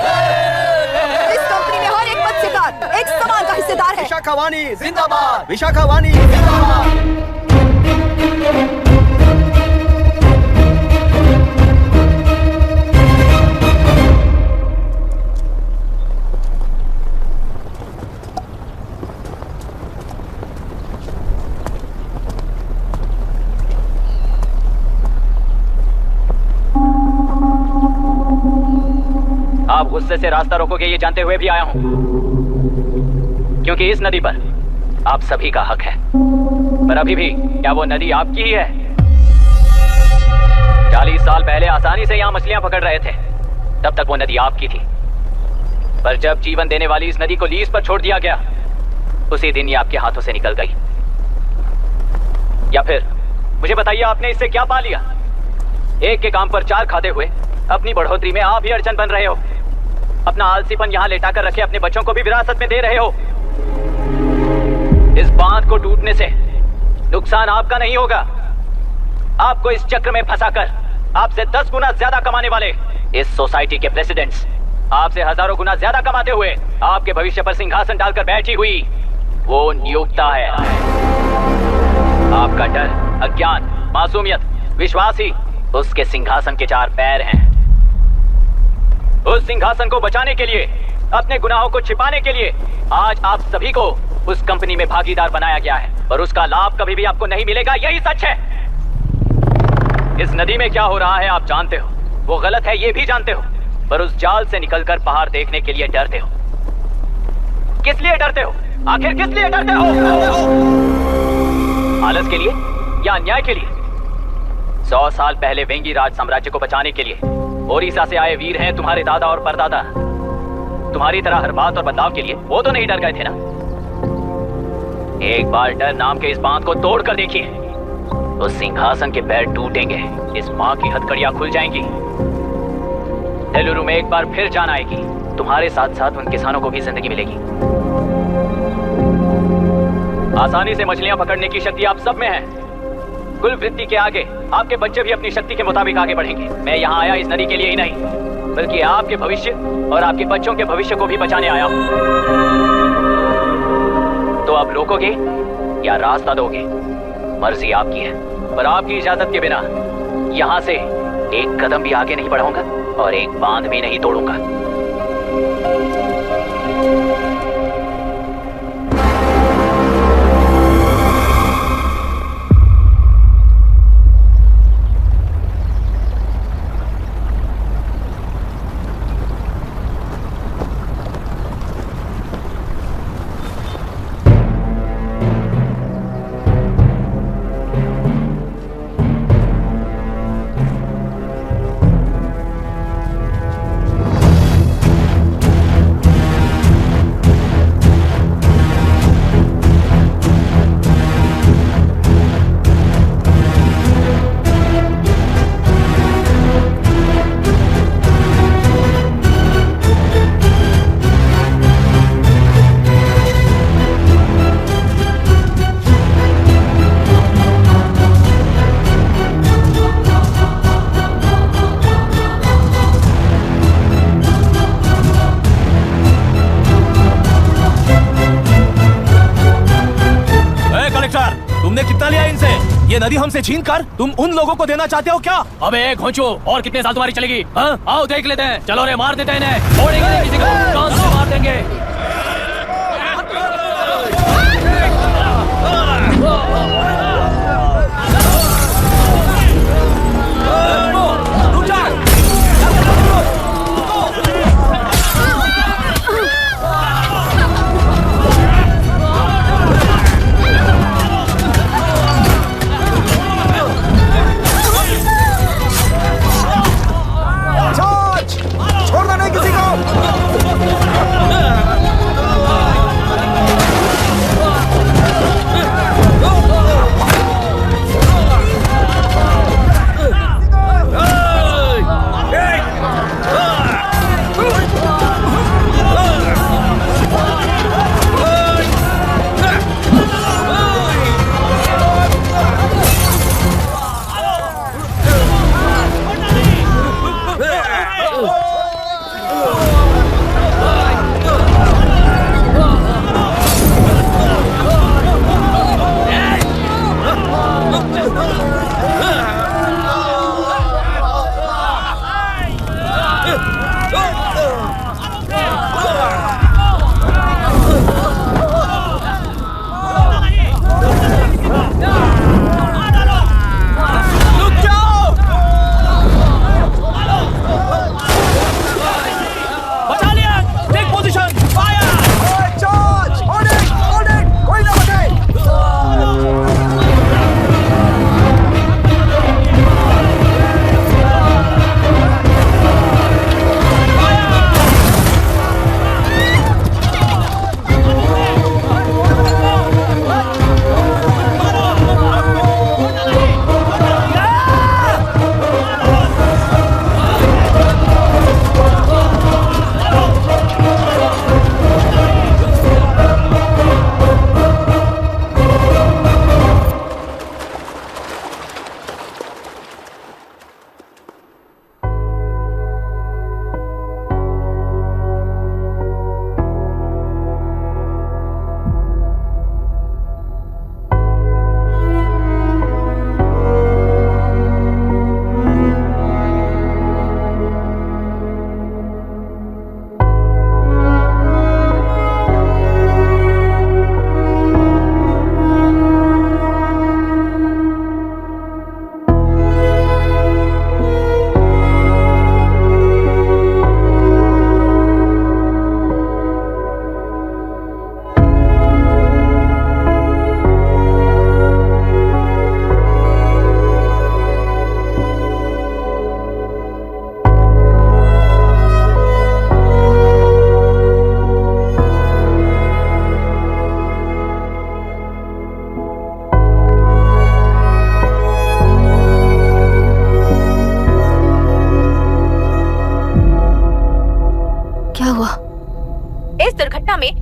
इस कंपनी में हर एक मत्स्यकार एक समान का हिस्सेदार है। विशाखावाणी जिंदाबाद, विशाखावाणी जिंदाबाद। आप गुस्से से रास्ता रोकोगे ये जानते हुए भी आया हूं, क्योंकि इस नदी पर आप सभी का हक है। पर अभी भी क्या वो नदी आपकी ही है? 40 साल पहले आसानी से यहाँ मछलियां पकड़ रहे थे, तब तक वो नदी आपकी थी। पर जब जीवन देने वाली इस नदी को लीज पर छोड़ दिया गया, उसी दिन ये आपके हाथों से निकल गई। या फिर मुझे बताइए, आपने इससे क्या पा लिया? एक के काम पर 4 खाते हुए अपनी बढ़ोतरी में आप ही अड़चन बन रहे हो। अपना आलसीपन यहाँ लेटा कर रखे अपने बच्चों को भी विरासत में दे रहे हो। इस बांध को टूटने से नुकसान आपका नहीं होगा। आपको इस चक्र में फंसाकर आपसे 10 गुना ज्यादा कमाने वाले इस सोसाइटी के प्रेसिडेंट्स आपसे हजारों गुना ज्यादा कमाते हुए आपके भविष्य पर सिंहासन डालकर बैठी हुई वो नियोक्ता है। आपका डर, अज्ञान, मासूमियत, विश्वास ही उसके सिंहासन के 4 पैर हैं। उस सिंहासन को बचाने के लिए, अपने गुनाहों को छिपाने के लिए आज आप सभी को उस कंपनी में भागीदार बनाया गया है और उसका लाभ कभी भी आपको नहीं मिलेगा। यही सच है। इस नदी में क्या हो रहा है आप जानते हो, वो गलत है ये भी जानते हो, पर उस जाल से निकलकर पहाड़ देखने के लिए डरते हो। किस लिए डरते हो? आखिर किस लिए डरते हो? आलस के लिए या अन्याय के लिए? 100 साल पहले वेंगी राज साम्राज्य को बचाने के लिए ओडिशा से आए वीर हैं तुम्हारे दादा और परदादा। तुम्हारी तरह हर बात और बदलाव के लिए वो तो नहीं डर गए थे ना। एक बार डर नाम के इस बांध को तोड़ कर देखिए, तो सिंहासन के पैर टूटेंगे, इस माँ की हथकड़ियां खुल जाएंगी। तेलुरु में एक बार फिर जान आएगी, तुम्हारे साथ साथ उन किसानों को भी जिंदगी मिलेगी। आसानी से मछलियां पकड़ने की शक्ति आप सब में है। कुल वृत्ति के आगे आपके बच्चे भी अपनी शक्ति के मुताबिक आगे बढ़ेंगे। मैं यहाँ आया इस नदी के लिए ही नहीं, बल्कि आपके भविष्य और आपके बच्चों के भविष्य को भी बचाने आया हूँ। तो आप रोकोगे या रास्ता दोगे, मर्जी आपकी है, पर आपकी इजाजत के बिना यहाँ से एक कदम भी आगे नहीं बढ़ाऊंगा और एक बांध भी नहीं तोड़ूंगा। नदी हमसे छीन कर तुम उन लोगों को देना चाहते हो क्या? अबे घोंचो, और कितने साल तुम्हारी चलेगी? हाँ? आओ देख लेते हैं। चलो रे, मार देते हैं इन्हें। छोड़ेंगे नहीं किसी को, जान से मार देंगे।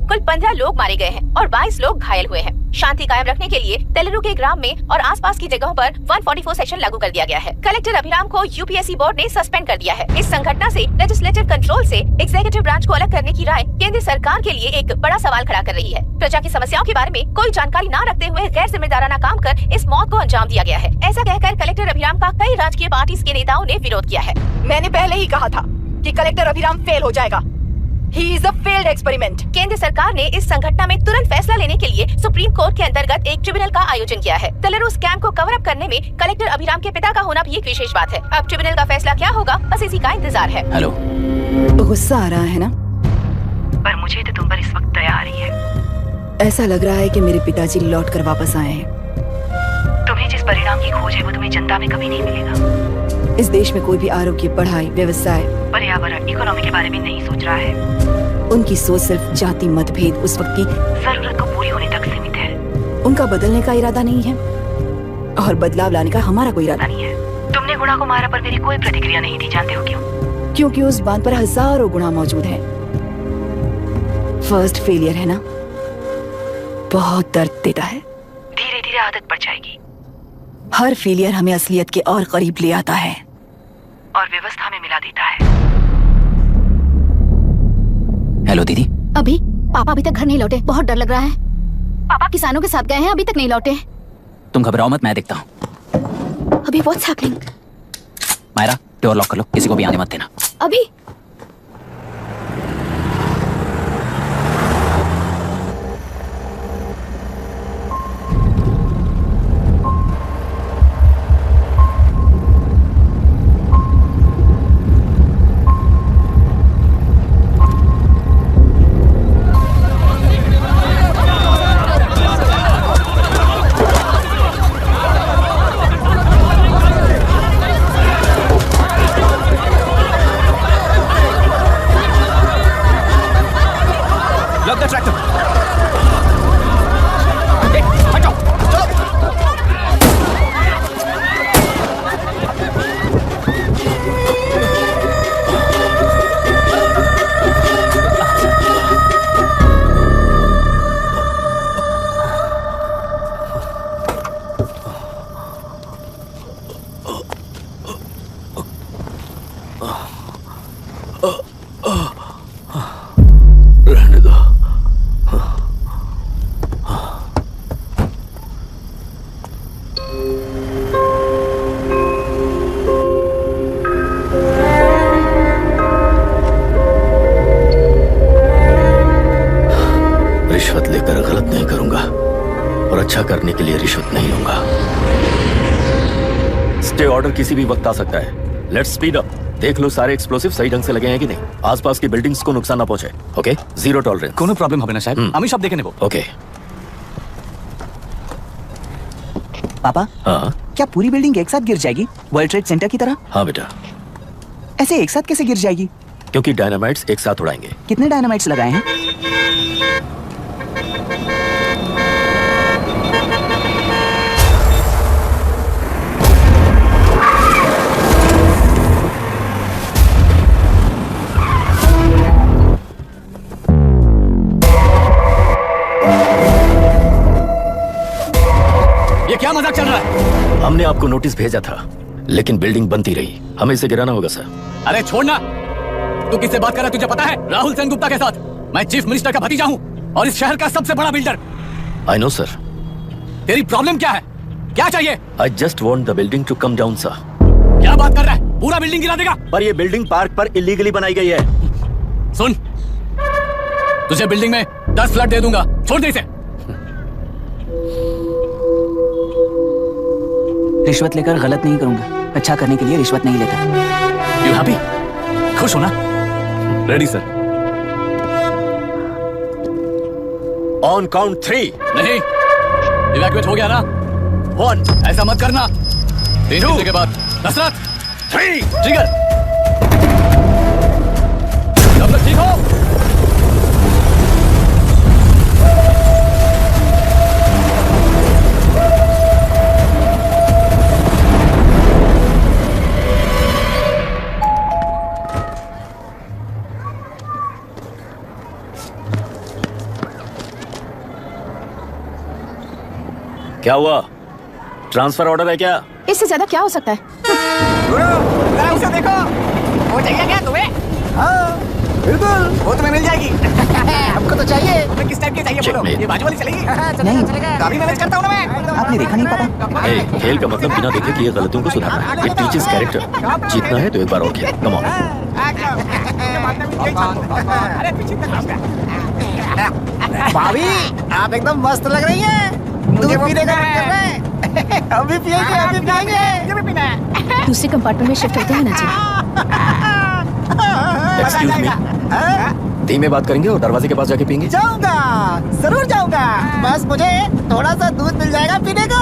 कुल 15 लोग मारे गए हैं और 22 लोग घायल हुए हैं। शांति कायम रखने के लिए तेलुरु के ग्राम में और आसपास की जगहों पर 144 सेक्शन लागू कर दिया गया है। कलेक्टर अभिराम को यूपीएससी बोर्ड ने सस्पेंड कर दिया है। इस संघटना से लेजिस्लेटिव कंट्रोल से एग्जीक्यूटिव ब्रांच को अलग करने की राय केंद्र सरकार के लिए एक बड़ा सवाल खड़ा कर रही है। प्रजा की समस्याओं के बारे में कोई जानकारी न रखते हुए गैर जिम्मेदाराना काम कर इस मौत को अंजाम दिया गया है। ऐसा कहकर कलेक्टर अभिराम का कई राजकीय पार्टी के नेताओं ने विरोध किया है। मैंने पहले ही कहा था कि कलेक्टर अभिराम फेल हो जाएगा। He is a failed experiment. केंद्र सरकार ने इस संघटना में तुरंत फैसला लेने के लिए सुप्रीम कोर्ट के अंतर्गत एक ट्रिब्यूनल का आयोजन किया है। तेलुरु स्कैम को कवर अप करने में कलेक्टर अभिराम के पिता का होना भी एक विशेष बात है। अब ट्रिब्यूनल का फैसला क्या होगा, बस इसी का इंतजार है। हेलो, गुस्सा आ रहा है ना? पर मुझे तो तुम पर इस वक्त दया आ रही है। ऐसा लग रहा है कि मेरे पिताजी लौट कर वापस आए हैं। तुम्हें जिस परिणाम की खोज है वो तुम्हें जनता में कभी नहीं मिलेगा। इस देश में कोई भी आरोग्य, पढ़ाई, व्यवसाय, पर्यावरण, इकोनॉमी के बारे में नहीं सोच रहा है। उनकी सोच सिर्फ जाति मतभेद उस वक्त की जरूरत को पूरी होने तक सीमित है। उनका बदलने का इरादा नहीं है और बदलाव लाने का हमारा कोई इरादा नहीं है। तुमने गुणा को मारा पर मेरी कोई प्रतिक्रिया नहीं दी, जानते हो क्यों? क्योंकि उस बांध पर हजारों गुणा मौजूद है। फर्स्ट फेलियर है ना, बहुत दर्द देता है। धीरे धीरे आदत पड़ जाएगी। हर फेलियर हमें असलियत के और करीब ले आता है और व्यवस्था में मिला देता है। हेलो दीदी। अभी पापा अभी तक घर नहीं लौटे, बहुत डर लग रहा है। पापा किसानों के साथ गए हैं, अभी तक नहीं लौटे। तुम घबराओ मत, मैं देखता हूँ। अभी what's happening? Myra, door lock कर लो, किसी को भी आने मत देना। अभी रिश्वत लेकर गलत नहीं करूंगा और अच्छा करने के लिए रिश्वत नहीं लूंगा। स्टे ऑर्डर किसी भी वक्त आ सकता है। Let's speed up. देख लो सारे एक्सप्लोसिव सही ढंग से लगे हैं कि नहीं। आसपास की बिल्डिंग्स को नुकसान ना पहुंचे। Okay, zero tolerance. कोनो प्रॉब्लम হবে না সাহেব, আমি সব দেখে নেব। ओके। पापा, हाँ क्या पूरी बिल्डिंग एक साथ गिर जाएगी, वर्ल्ड ट्रेड सेंटर की तरह? हाँ बेटा। ऐसे एक साथ कैसे गिर जाएगी? क्योंकि डायनामाइट्स एक साथ उड़ाएंगे। कितने डायनामाइट्स लगाए हैं? ये क्या मजाक चल रहा है? हमने आपको नोटिस भेजा था, लेकिन बिल्डिंग बनती रही। हमें इसे गिराना होगा सर। अरे छोड़ना, तू किससे बात कर रहा है तुझे पता है? राहुल सेनगुप्ता के साथ। मैं चीफ मिनिस्टर का भतीजा हूँ और इस शहर का सबसे बड़ा बिल्डर। I know sir. तेरी प्रॉब्लम क्या है, क्या चाहिए? I just want the building to come down sir. क्या बात कर रहा है, पूरा बिल्डिंग गिरा देगा? पर ये बिल्डिंग पार्क पर इलीगली बनाई गई है। सुन, तुझे बिल्डिंग में 10 फ्लैट दे दूंगा, छोड़ दे इसे। रिश्वत लेकर गलत नहीं करूंगा, अच्छा करने के लिए रिश्वत नहीं लेता। You happy? खुश हो ना? Ready sir. On count 3। नहीं, इवैक्यूएट हो गया ना? 1। ऐसा मत करना। 3 घंटे के बाद दशरथ 3 ट्रिगर। सब लोग ठीक हो? क्या हुआ? ट्रांसफर ऑर्डर है क्या? इससे ज्यादा क्या हो सकता है? उसे देखो, वो चाहिए क्या तुम्हें? हाँ, बिल्कुल, वो तुम्हें मिल जाएगी। हमको तो चाहिए। तुम्हें किस टाइप की चाहिए बोलो? ये बाजू वाली चलेगी? नहीं, काफी मैनेज करता हूँ ना मैं। आपने देखा नहीं पता? खेल का मतलब बिना देखे किए गलतियों को सुधारना। It teaches character. जीतना है तो एक बार और खेल। Come on. भाभी, आप एकदम मस्त लग रही हैं। दूध पीने का मन कर रहा है। अभी पिएंगे, अभी पिएंगे। ये भी पीना है। दूसरे कंपार्टमेंट में शिफ्ट होते हैं ना जी। एक्सक्यूज मी, धीमे बात करेंगे और दरवाजे के पास जाके पिएंगे। जाऊंगा, जरूर जाऊंगा। बस मुझे थोड़ा सा दूध मिल जाएगा पीने को।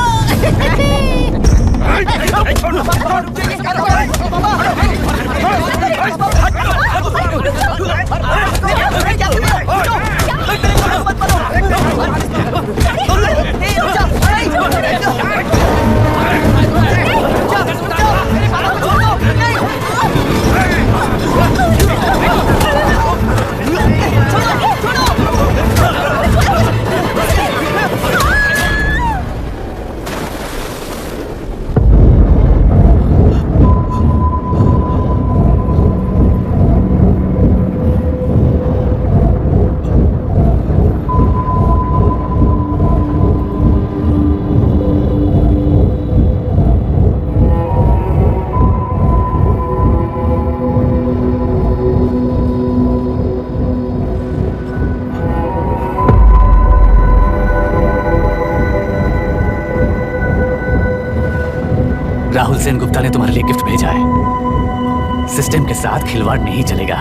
राहुल सेन गुप्ता ने तुम्हारे लिए गिफ्ट भेजा है। सिस्टम के साथ खिलवाड़ नहीं चलेगा।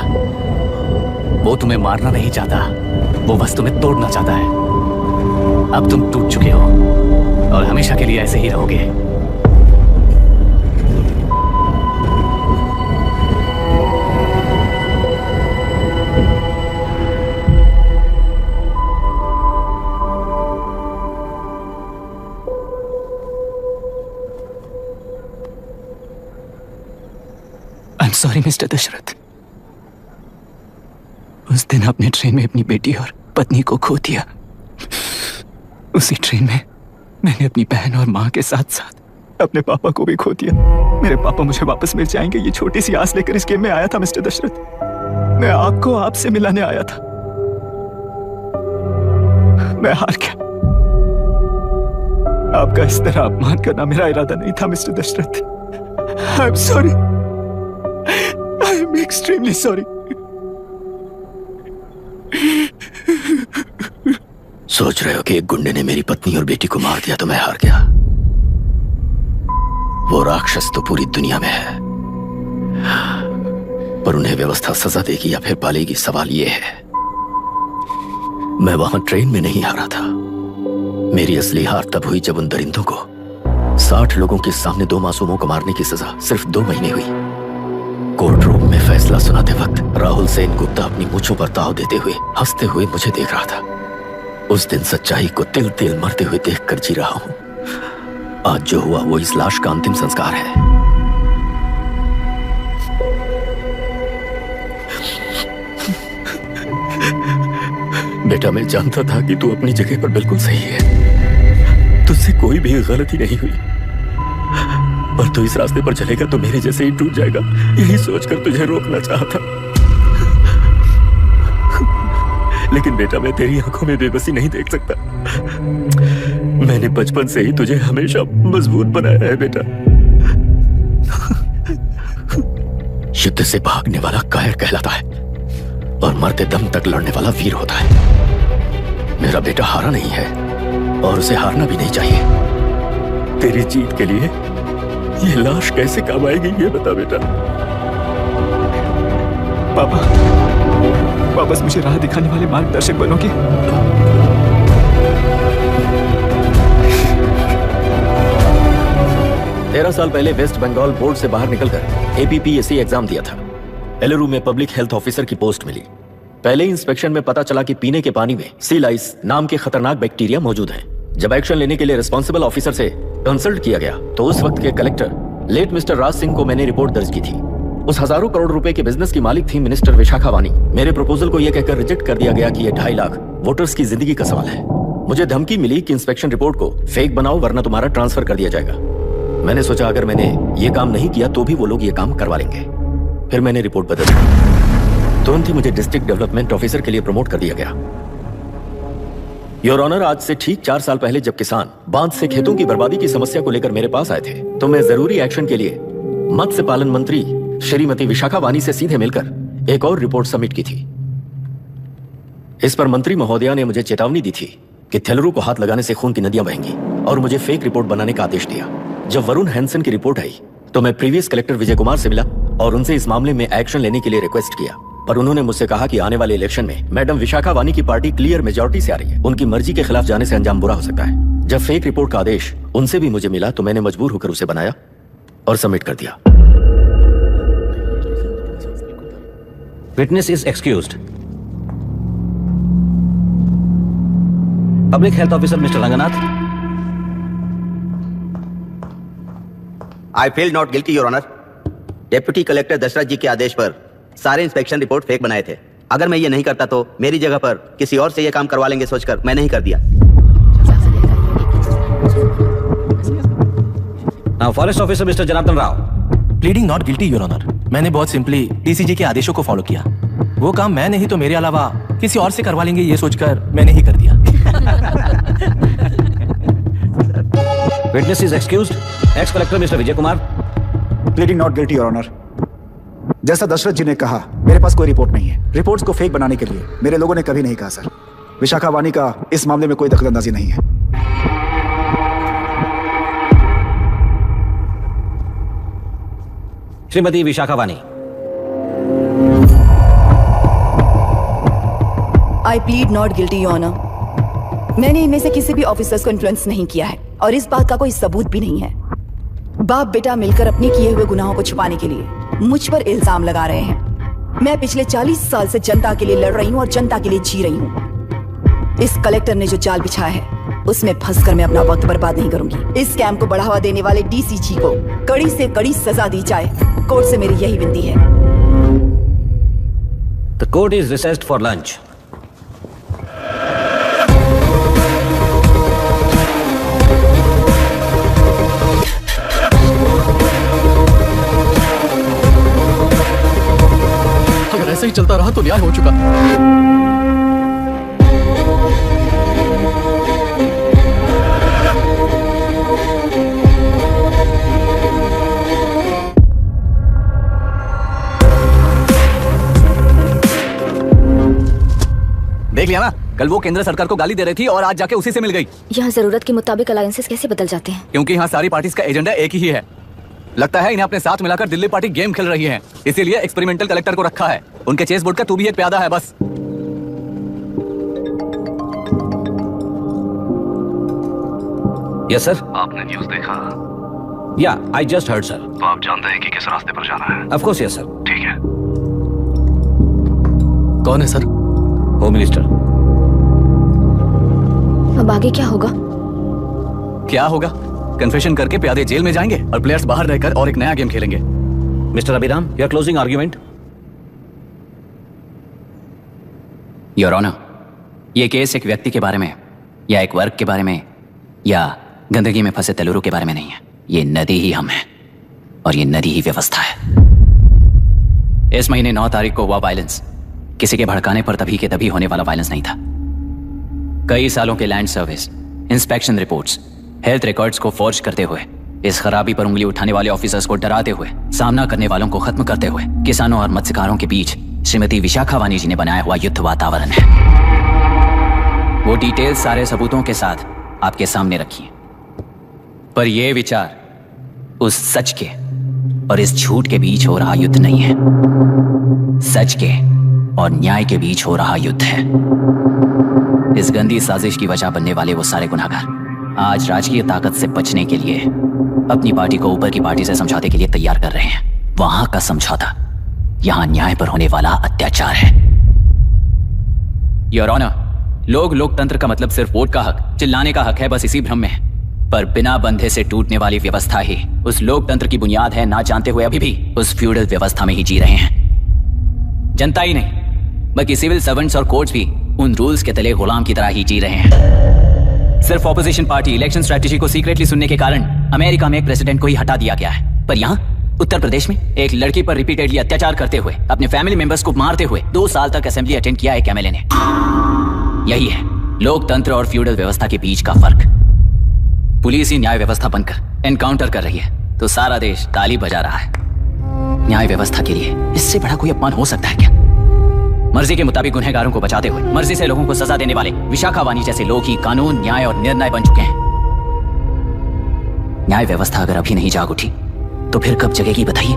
वो तुम्हें मारना नहीं चाहता, वो बस तुम्हें तोड़ना चाहता है। अब तुम टूट चुके हो और हमेशा के लिए ऐसे ही रहोगे। Sorry mister Dasharath. उस दिन आपने ट्रेन में अपनी बेटी और पत्नी को खो दिया। उसी ट्रेन में मैंने अपनी बहन और माँ के साथ साथ अपने पापा को भी खो दिया। मेरे पापा मुझे वापस मिल जाएंगे, ये छोटी सी आस लेकर इस गेम में आया था मिस्टर दशरथ। मैं आपको आपसे मिलाने आया था। मैं हार गया। आपका इस तरह अपमान करना मेरा इरादा नहीं था mister Dasharath. I am sorry. I am extremely sorry. सोच रहे हो कि एक गुंडे ने मेरी पत्नी और बेटी को मार दिया तो मैं हार गया? वो राक्षस तो पूरी दुनिया में है, पर उन्हें व्यवस्था सजा देगी या फिर पालेगी, सवाल ये है। मैं वहां ट्रेन में नहीं हारा था। मेरी असली हार तब हुई जब उन दरिंदों को 60 लोगों के सामने 2 मासूमों को मारने की सजा सिर्फ 2 महीने हुई। कोर्ट रूम में फैसला सुनाते वक्त राहुल सेन गुप्ता अपनी मूंछों पर ताव देते हुए हंसते हुए मुझे देख रहा था। उस दिन सच्चाई को तिल तिल मरते हुए देखकर जी रहा हूं। आज जो हुआ वो इस लाश का अंतिम संस्कार है। बेटा, मैं जानता था कि तू अपनी जगह पर बिल्कुल सही है। तुझसे कोई भी गलती नहीं हुई, पर तू इस रास्ते पर चलेगा तो मेरे जैसे ही टूट जाएगा, यही सोचकर तुझे रोकना चाहता। लेकिन बेटा, मैं तेरी आंखों में बेबसी नहीं देख सकता। मैंने बचपन से ही तुझे हमेशा मजबूत बनाया है बेटा। युद्ध से भागने वाला कायर कहलाता है और मरते दम तक लड़ने वाला वीर होता है। मेरा बेटा हारा नहीं है और उसे हारना भी नहीं चाहिए। तेरी जीत के लिए ये लाश कैसे काम आएगी, ये बता बेटा। पापा, वापस मुझे राह दिखाने वाले मार्गदर्शक बनोगे? 13 साल पहले वेस्ट बंगाल बोर्ड से बाहर निकलकर APPSC एग्जाम दिया था। एलरू में पब्लिक हेल्थ ऑफिसर की पोस्ट मिली। पहले इंस्पेक्शन में पता चला कि पीने के पानी में सी लाइस नाम के खतरनाक बैक्टीरिया मौजूद हैं। जब एक्शन लेने के लिए रिस्पॉन्सिबल ऑफिसर से कंसल्ट किया गया तो उस वक्त के collector late mister Raj Singh को मैंने रिपोर्ट दर्ज की थी। उस हजारों करोड़ रुपए के बिजनेस की मालिक थी मिनिस्टर विशाखा वानी। मेरे प्रपोजल को यह कहकर रिजेक्ट कर दिया गया कि यह 2.5 लाख वोटर्स की जिंदगी का सवाल है। मुझे धमकी मिली कि इंस्पेक्शन रिपोर्ट को फेक बनाओ वरना तुम्हारा ट्रांसफर कर दिया जाएगा। मैंने सोचा अगर मैंने ये काम नहीं किया तो भी वो लोग ये काम करवा लेंगे। फिर मैंने रिपोर्ट बदल दी। तुरंत ही मुझे डिस्ट्रिक्ट डेवलपमेंट ऑफिसर के लिए प्रमोट कर दिया गया। योर ऑनर, आज से ठीक 4 साल पहले जब किसान बांध से खेतों की बर्बादी की समस्या को लेकर मेरे पास आए थे तो मैं जरूरी एक्शन के लिए मत्स्य पालन मंत्री श्रीमती विशाखा वानी से सीधे मिलकर एक और रिपोर्ट सबमिट की थी। इस पर मंत्री महोदया ने मुझे चेतावनी दी थी कि थेलरू को हाथ लगाने से खून की नदियां बहेंगी और मुझे फेक रिपोर्ट बनाने का आदेश दिया। जब वरुण हैंसन की रिपोर्ट आई तो मैं प्रीवियस कलेक्टर विजय कुमार से मिला और उनसे इस मामले में एक्शन लेने के लिए रिक्वेस्ट किया, पर उन्होंने मुझसे कहा कि आने वाले इलेक्शन में मैडम विशाखा वानी की पार्टी क्लियर मेजॉरिटी से आ रही है, उनकी मर्जी के खिलाफ जाने से अंजाम बुरा हो सकता है। जब फेक रिपोर्ट का आदेश उनसे भी मुझे मिला तो मैंने मजबूर होकर उसे बनाया और सबमिट कर दिया। Witness is excused. Public Health Officer Mr. Ranganath. I feel not guilty, Your Honor. Deputy collector Dasharath ji के आदेश पर सारे इंस्पेक्शन रिपोर्ट फेक बनाए थे। अगर मैं ये नहीं करता तो मेरी जगह पर किसी और से ये काम करवा लेंगे सोचकर मैं नहीं कर दिया। Now, Forest Officer Mr. Janardhan Rao. Pleading not guilty, your honour. मैंने बहुत सिंपली डीसीजी के आदेशों को फॉलो किया। वो काम मैं नहीं तो मेरे अलावा किसी और से करवा लेंगे ये सोचकर मैंने ही कर दिया। Witness is excused. Ex-Collector Mr. Vijay Kumar. Pleading not guilty, your honour. जैसा दशरथ जी ने कहा, मेरे पास कोई रिपोर्ट नहीं है। रिपोर्ट्स को फेक बनाने के लिए मेरे लोगों ने कभी नहीं कहा सर। विशाखा वानी का इस मामले में कोई दखलंदाजी नहीं है। Shrimati Vishakha Wani. I plead not guilty, your honour. मैंने इनमें से किसी भी ऑफिसर्स को इन्फ्लुएंस नहीं किया है और इस बात का कोई सबूत भी नहीं है। बाप बेटा मिलकर अपने किए हुए गुनाहों को छुपाने के लिए मुझ पर इल्जाम लगा रहे हैं। मैं पिछले 40 साल से जनता के लिए लड़ रही हूँ और जनता के लिए जी रही हूँ। इस कलेक्टर ने जो जाल बिछाया है उसमें फंसकर मैं अपना वक्त बर्बाद नहीं करूंगी। इस स्कैम को बढ़ावा देने वाले डीसीजी को कड़ी से कड़ी सजा दी जाए, कोर्ट से मेरी यही विनती है। The court is recessed for lunch. अगर ऐसे ही चलता रहा तो न्याय हो चुका। देख लिया ना, कल वो केंद्र सरकार को गाली दे रही थी और आज जाके उसी से मिल गई। यहाँ जरूरत के मुताबिक अलायंसेस कैसे बदल जाते हैं? क्योंकि यहाँ सारी पार्टीज का एजेंडा एक ही है। लगता है इन्हें अपने साथ मिलाकर दिल्ली पार्टी गेम खेल रही है, इसीलिए एक्सपेरिमेंटल कलेक्टर को रखा है। उनके चेस बोर्ड का तू भी एक प्यादा है बस। Yes sir. आपने न्यूज़ देखा? या आई जस्ट हर्ड सर। तो आप जानते हैं कि किस रास्ते पर जाना है? Of course yes sir. ठीक है। कौन है सर? Home minister. अब आगे क्या होगा? क्या होगा? कन्फेशन करके प्यादे जेल में जाएंगे और प्लेयर्स बाहर रहकर और एक नया गेम खेलेंगे। Mister Abhiram, your closing argument. Your honour, ये केस एक व्यक्ति के बारे में या एक वर्ग के बारे में या गंदगी में फंसे तेलुरु के बारे में नहीं है। ये नदी ही हम हैं और ये नदी ही व्यवस्था है। इस महीने 9 तारीख को हुआ वायलेंस किसी के भड़काने पर तभी के तभी होने वाला वायलेंस नहीं था। कई सालों के land service, inspection reports, health records को फॉर्ज करते हुए, इस खराबी पर उंगली उठाने वाले ऑफिसर्स को डराते हुए, सामना करने वालों को खत्म करते हुए किसानों और मत्स्यकारों के बीच श्रीमती विशाखा वानी जी ने बनाया हुआ युद्ध वातावरण है। वो डिटेल्स सारे सबूतों के साथ आपके सामने रखी हैं। पर यह विचार उस सच के और इस झूठ के बीच हो रहा युद्ध नहीं है, सच के और न्याय के बीच हो रहा युद्ध है। इस गंदी साजिश की वजह बनने वाले वो सारे गुनाहगार आज राजकीय ताकत से बचने के लिए अपनी पार्टी को ऊपर की पार्टी से समझौते के लिए तैयार कर रहे हैं। वहां का समझौता यहां न्याय पर होने वाला अत्याचार है। योर ऑनर, लोग लोकतंत्र का मतलब सिर्फ वोट का हक, चिल्लाने का हक है, बस इसी भ्रम में है। पर बिना बंधे से टूटने वाली व्यवस्था ही उस लोकतंत्र की बुनियाद है, ना जानते हुए अभी भी उस फ्यूडल व्यवस्था में ही जी रहे हैं। जनता ही नहीं बल्कि सिविल सर्वेंट्स और कोर्ट्स भी उन रूल्स के तले गुलाम की तरह ही जी रहे हैं। सिर्फ ऑपोजिशन पार्टी इलेक्शन स्ट्रेटेजी को सीक्रेटली सुनने के कारण अमेरिका में एक प्रेसिडेंट को ही हटा दिया गया है, पर यहाँ उत्तर प्रदेश में एक लड़की पर रिपीटेडली अत्याचार करते हुए, अपने फैमिली मेंबर्स को मारते हुए 2 साल तक असेंबली अटेंड किया एक एमएलए ने। यही है लोकतंत्र और फ्यूडल व्यवस्था के बीच का फर्क। पुलिस ही न्याय व्यवस्था बनकर एनकाउंटर कर रही है तो सारा देश ताली बजा रहा है। न्याय व्यवस्था के लिए इससे बड़ा कोई अपमान हो सकता है क्या? मर्जी के मुताबिक गुनहगारों को बचाते हुए मर्जी से लोगों को सजा देने वाले विशाखा वानी जैसे लोग ही कानून, न्याय और निर्णय बन चुके हैं। न्याय व्यवस्था अगर अभी नहीं जाग उठी तो फिर कब जगेगी बताइए?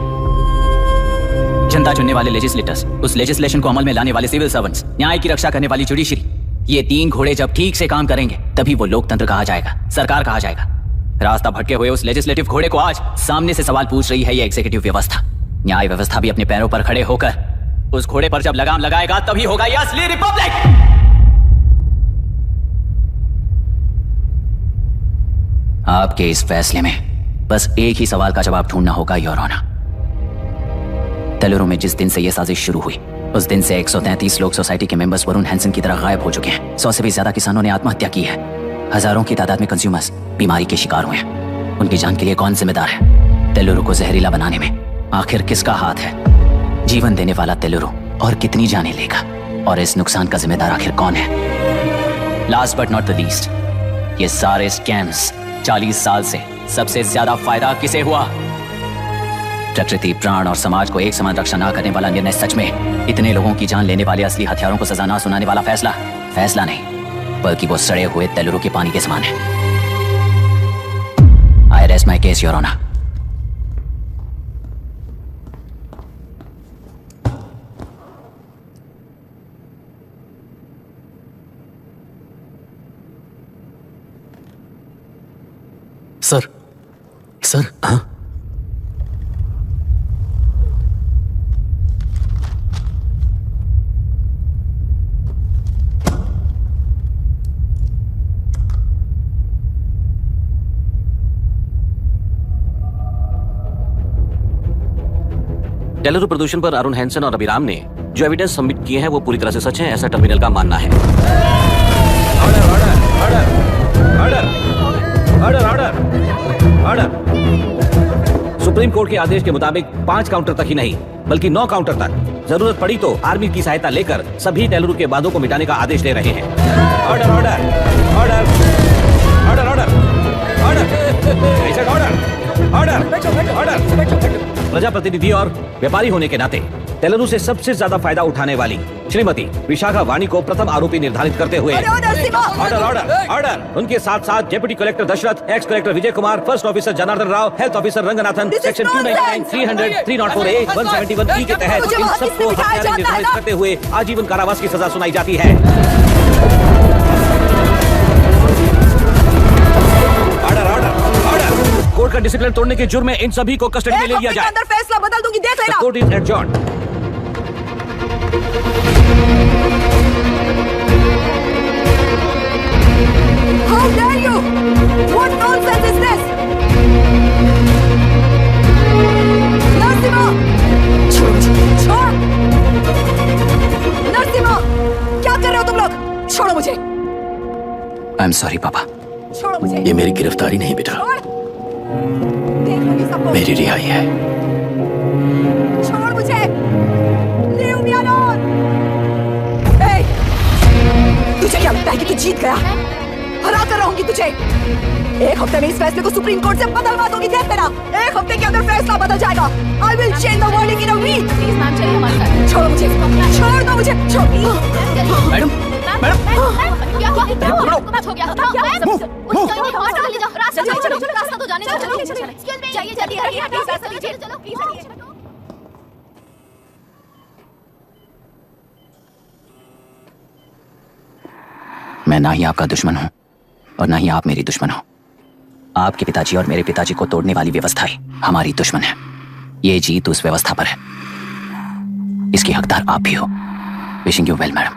जनता चुनने वाले लेजिस्लेटर्स, उस लेजिस्लेशन को अमल में लाने वाले सिविल सर्वेंट्स, न्याय की रक्षा करने वाली जुडिशरी, ये 3 घोड़े जब ठीक से काम करेंगे तभी वो लोकतंत्र कहा जाएगा, सरकार कहा जाएगा। रास्ता भटके हुए उस लेजिस्लेटिव घोड़े को आज सामने से सवाल पूछ रही है ये एग्जीक्यूटिव व्यवस्था। न्याय व्यवस्था भी अपने पैरों पर खड़े होकर उस घोड़े पर जब लगाम लगाएगा तभी होगा ये असली रिपब्लिक। आपके इस फैसले में बस एक ही सवाल का जवाब ढूंढना होगा योर ऑनर। तेलुरु में जिस दिन से यह साजिश शुरू हुई उस दिन से 133 लोग सोसाइटी के मेंबर्स वरुण हैंसन की तरह गायब हो चुके हैं। 100 से भी ज्यादा किसानों ने आत्महत्या की है। हजारों की तादाद में कंज्यूमर्स बीमारी के शिकार हुए हैं। उनकी जान के लिए कौन जिम्मेदार है? तेलुरु को जहरीला बनाने में आखिर किसका हाथ है? जीवन देने वाला तेलुरु और कितनी जाने लेगा? और इस नुकसान का जिम्मेदार आखिर कौन है? Last but not the least, ये सारे स्कैम्स 40 साल से सबसे ज्यादा फायदा किसे हुआ? प्रकृति, प्राण और समाज को एक समान रक्षा ना करने वाला निर्णय सच में इतने लोगों की जान लेने वाले असली हथियारों को सजा ना सुनाने वाला फैसला नहीं, बल्कि वो सड़े हुए तेलुरु के पानी के समान है। I rest my case your honour. Sir हाँ? तेलुरु प्रदूषण पर अरुण हैंसन और अभिराम ने जो एविडेंस सबमिट किए हैं वो पूरी तरह से सच है, ऐसा टर्मिनल का मानना है। सुप्रीम कोर्ट के आदेश के मुताबिक 5 काउंटर तक ही नहीं बल्कि 9 काउंटर तक जरूरत पड़ी तो आर्मी की सहायता लेकर सभी तेलुरु के वादों को मिटाने का आदेश दे रहे हैं। Order order order order order order. प्रजाप्रतिनिधि और व्यापारी होने के नाते तेलुरु से सबसे ज्यादा फायदा उठाने वाली श्रीमती विशाखा वानी को प्रथम आरोपी निर्धारित करते हुए ऑर्डर ऑर्डर ऑर्डर। उनके साथ साथ deputy collector Dasharath, ex collector Vijay Kumar, first officer Janardhan Rao, health officer Ranganathan, section 299, 300, 304A, 171E के तहत इन सबको हत्यारे निर्धारित करते हुए आजीवन कारावास की सजा सुनाई जाती है। कोर्ट का डिसिप्लिन तोड़ने के जुर्म में इन सभी को कस्टडी में ले लिया जाए। अंदर फैसला बदल दूंगी, देख लेना। Court is adjourned. How dare you? What nonsense is this? Narasimha, छोड़! नरसिम्हा, क्या कर रहे हो तुम लोग? छोड़ो मुझे। आई एम सॉरी पापा। छोड़ो मुझे। ये मेरी गिरफ्तारी नहीं बेटा, मेरी रिहाई है। छोड़ मुझे। Leave me alone. Hey, तुझे क्या लगता है कि तू जीत गया? हरा कर रहूंगी तुझे। एक हफ्ते में इस फैसले को सुप्रीम कोर्ट से बदलवा दूंगी, देख लेना। एक हफ्ते के अंदर फैसला बदल जाएगा। I will change the verdict in a week. Please ma'am, चलिए हमारे साथ। छोड़ो मुझे, छोड़ दो मुझे, छोड़। मैडम, क्या हो गया? रास्ता तो जाने दो। चाहिए जल्दी हटिए, चलो प्लीज हटिए। मैं ना ही आपका दुश्मन हूं और ना ही आप मेरी दुश्मन हो। आपके पिताजी और मेरे पिताजी को तोड़ने वाली व्यवस्था ही हमारी दुश्मन है। ये जीत उस व्यवस्था पर है, इसकी हकदार आप भी हो। Wishing you well madam.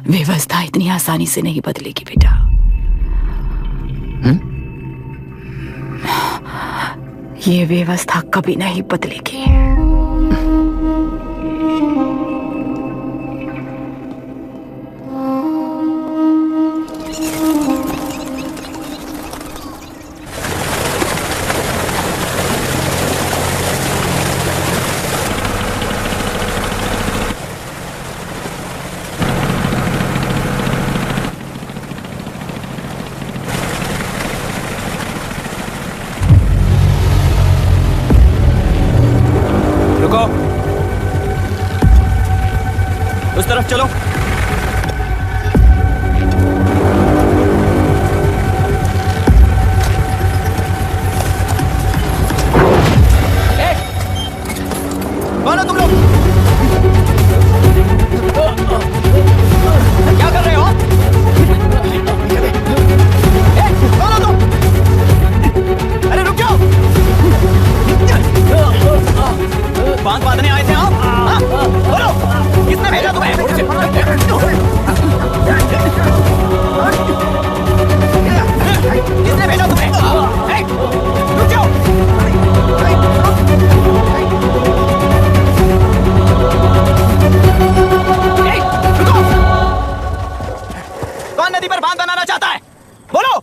व्यवस्था इतनी आसानी से नहीं बदलेगी बेटा। ये व्यवस्था कभी नहीं बदलेगी। चलो। कौन हो तुम लोग? क्या कर रहे हो? कौन हो तुम? अरे रुक जाओ। बांध बांधने आए थे आप? हाँ? बोलो, किसने भेजा तुम्हें? किसने भेजा तुम्हें? रुक जाओ। कौन नदी पर बांध बनाना चाहता है? बोलो,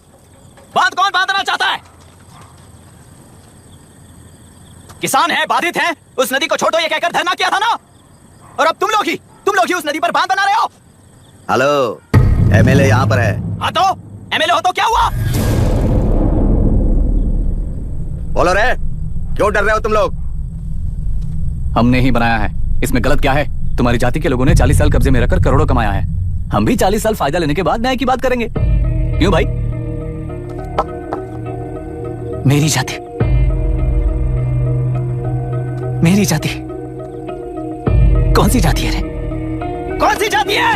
बांध कौन बांधना चाहता है? किसान हैं, बाधित हैं, उस नदी को छोड़ो ये कहकर धरना किया था ना? और अब तुम लोग ही उस नदी पर बांध बना रहे हो। हेलो, एमएलए यहाँ पर है। हाँ तो एमएलए हो तो क्या हुआ? बोलो रे, क्यों डर रहे हो तुम लोग? हमने ही बनाया है, इसमें गलत क्या है? तुम्हारी जाति के लोगों ने 40 साल कब्जे में रखकर करोड़ों कमाया है। हम भी 40 साल फायदा लेने के बाद न्याय की बात करेंगे। क्यों भाई? मेरी जाति कौन सी जाति है रे? कौन सी जाति है?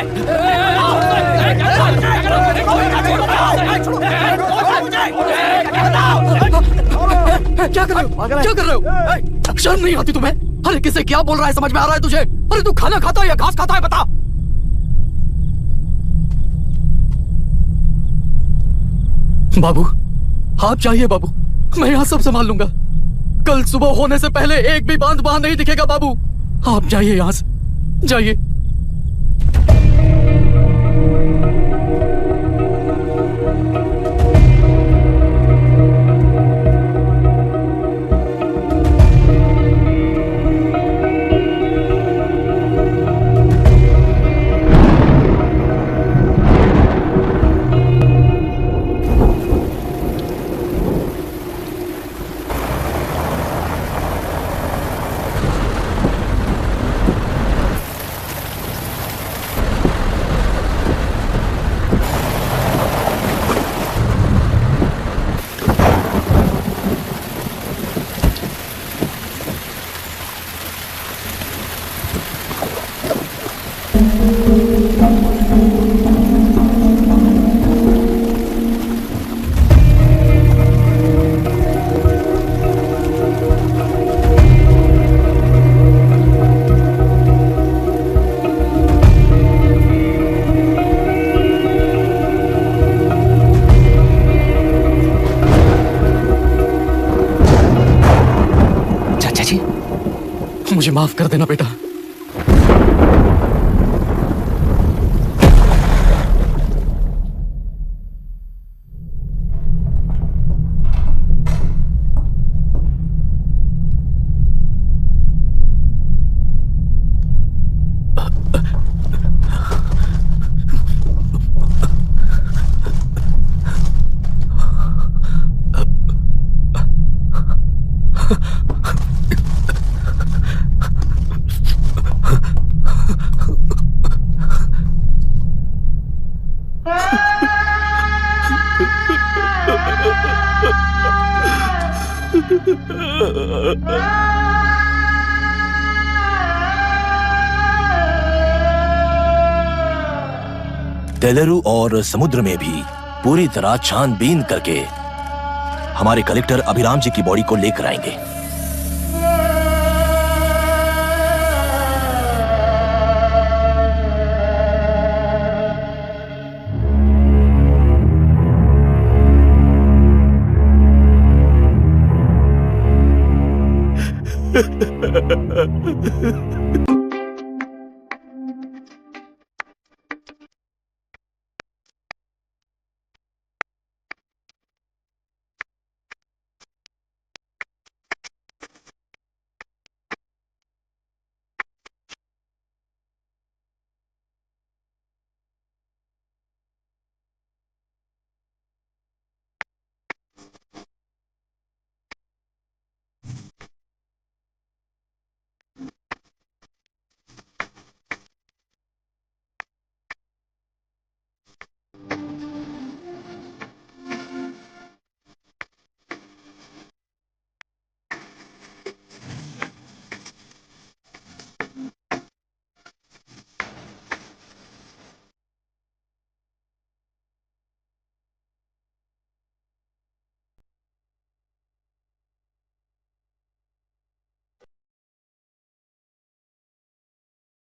क्या कर रहे हो? शर्म नहीं आती तुम्हें? अरे किसे क्या बोल रहा है, समझ में आ रहा है तुझे? अरे तू खाना खाता है या घास खाता है, बता। बाबू, आप चाहिए बाबू, मैं यहाँ सब संभाल लूंगा। कल सुबह होने से पहले एक भी बांध वहां नहीं दिखेगा बाबू। आप जाइए यहाँ से, जाइए। मुझे माफ कर देना बेटा। तेलुरु और समुद्र में भी पूरी तरह छानबीन करके हमारे कलेक्टर अभिराम जी की बॉडी को लेकर आएंगे।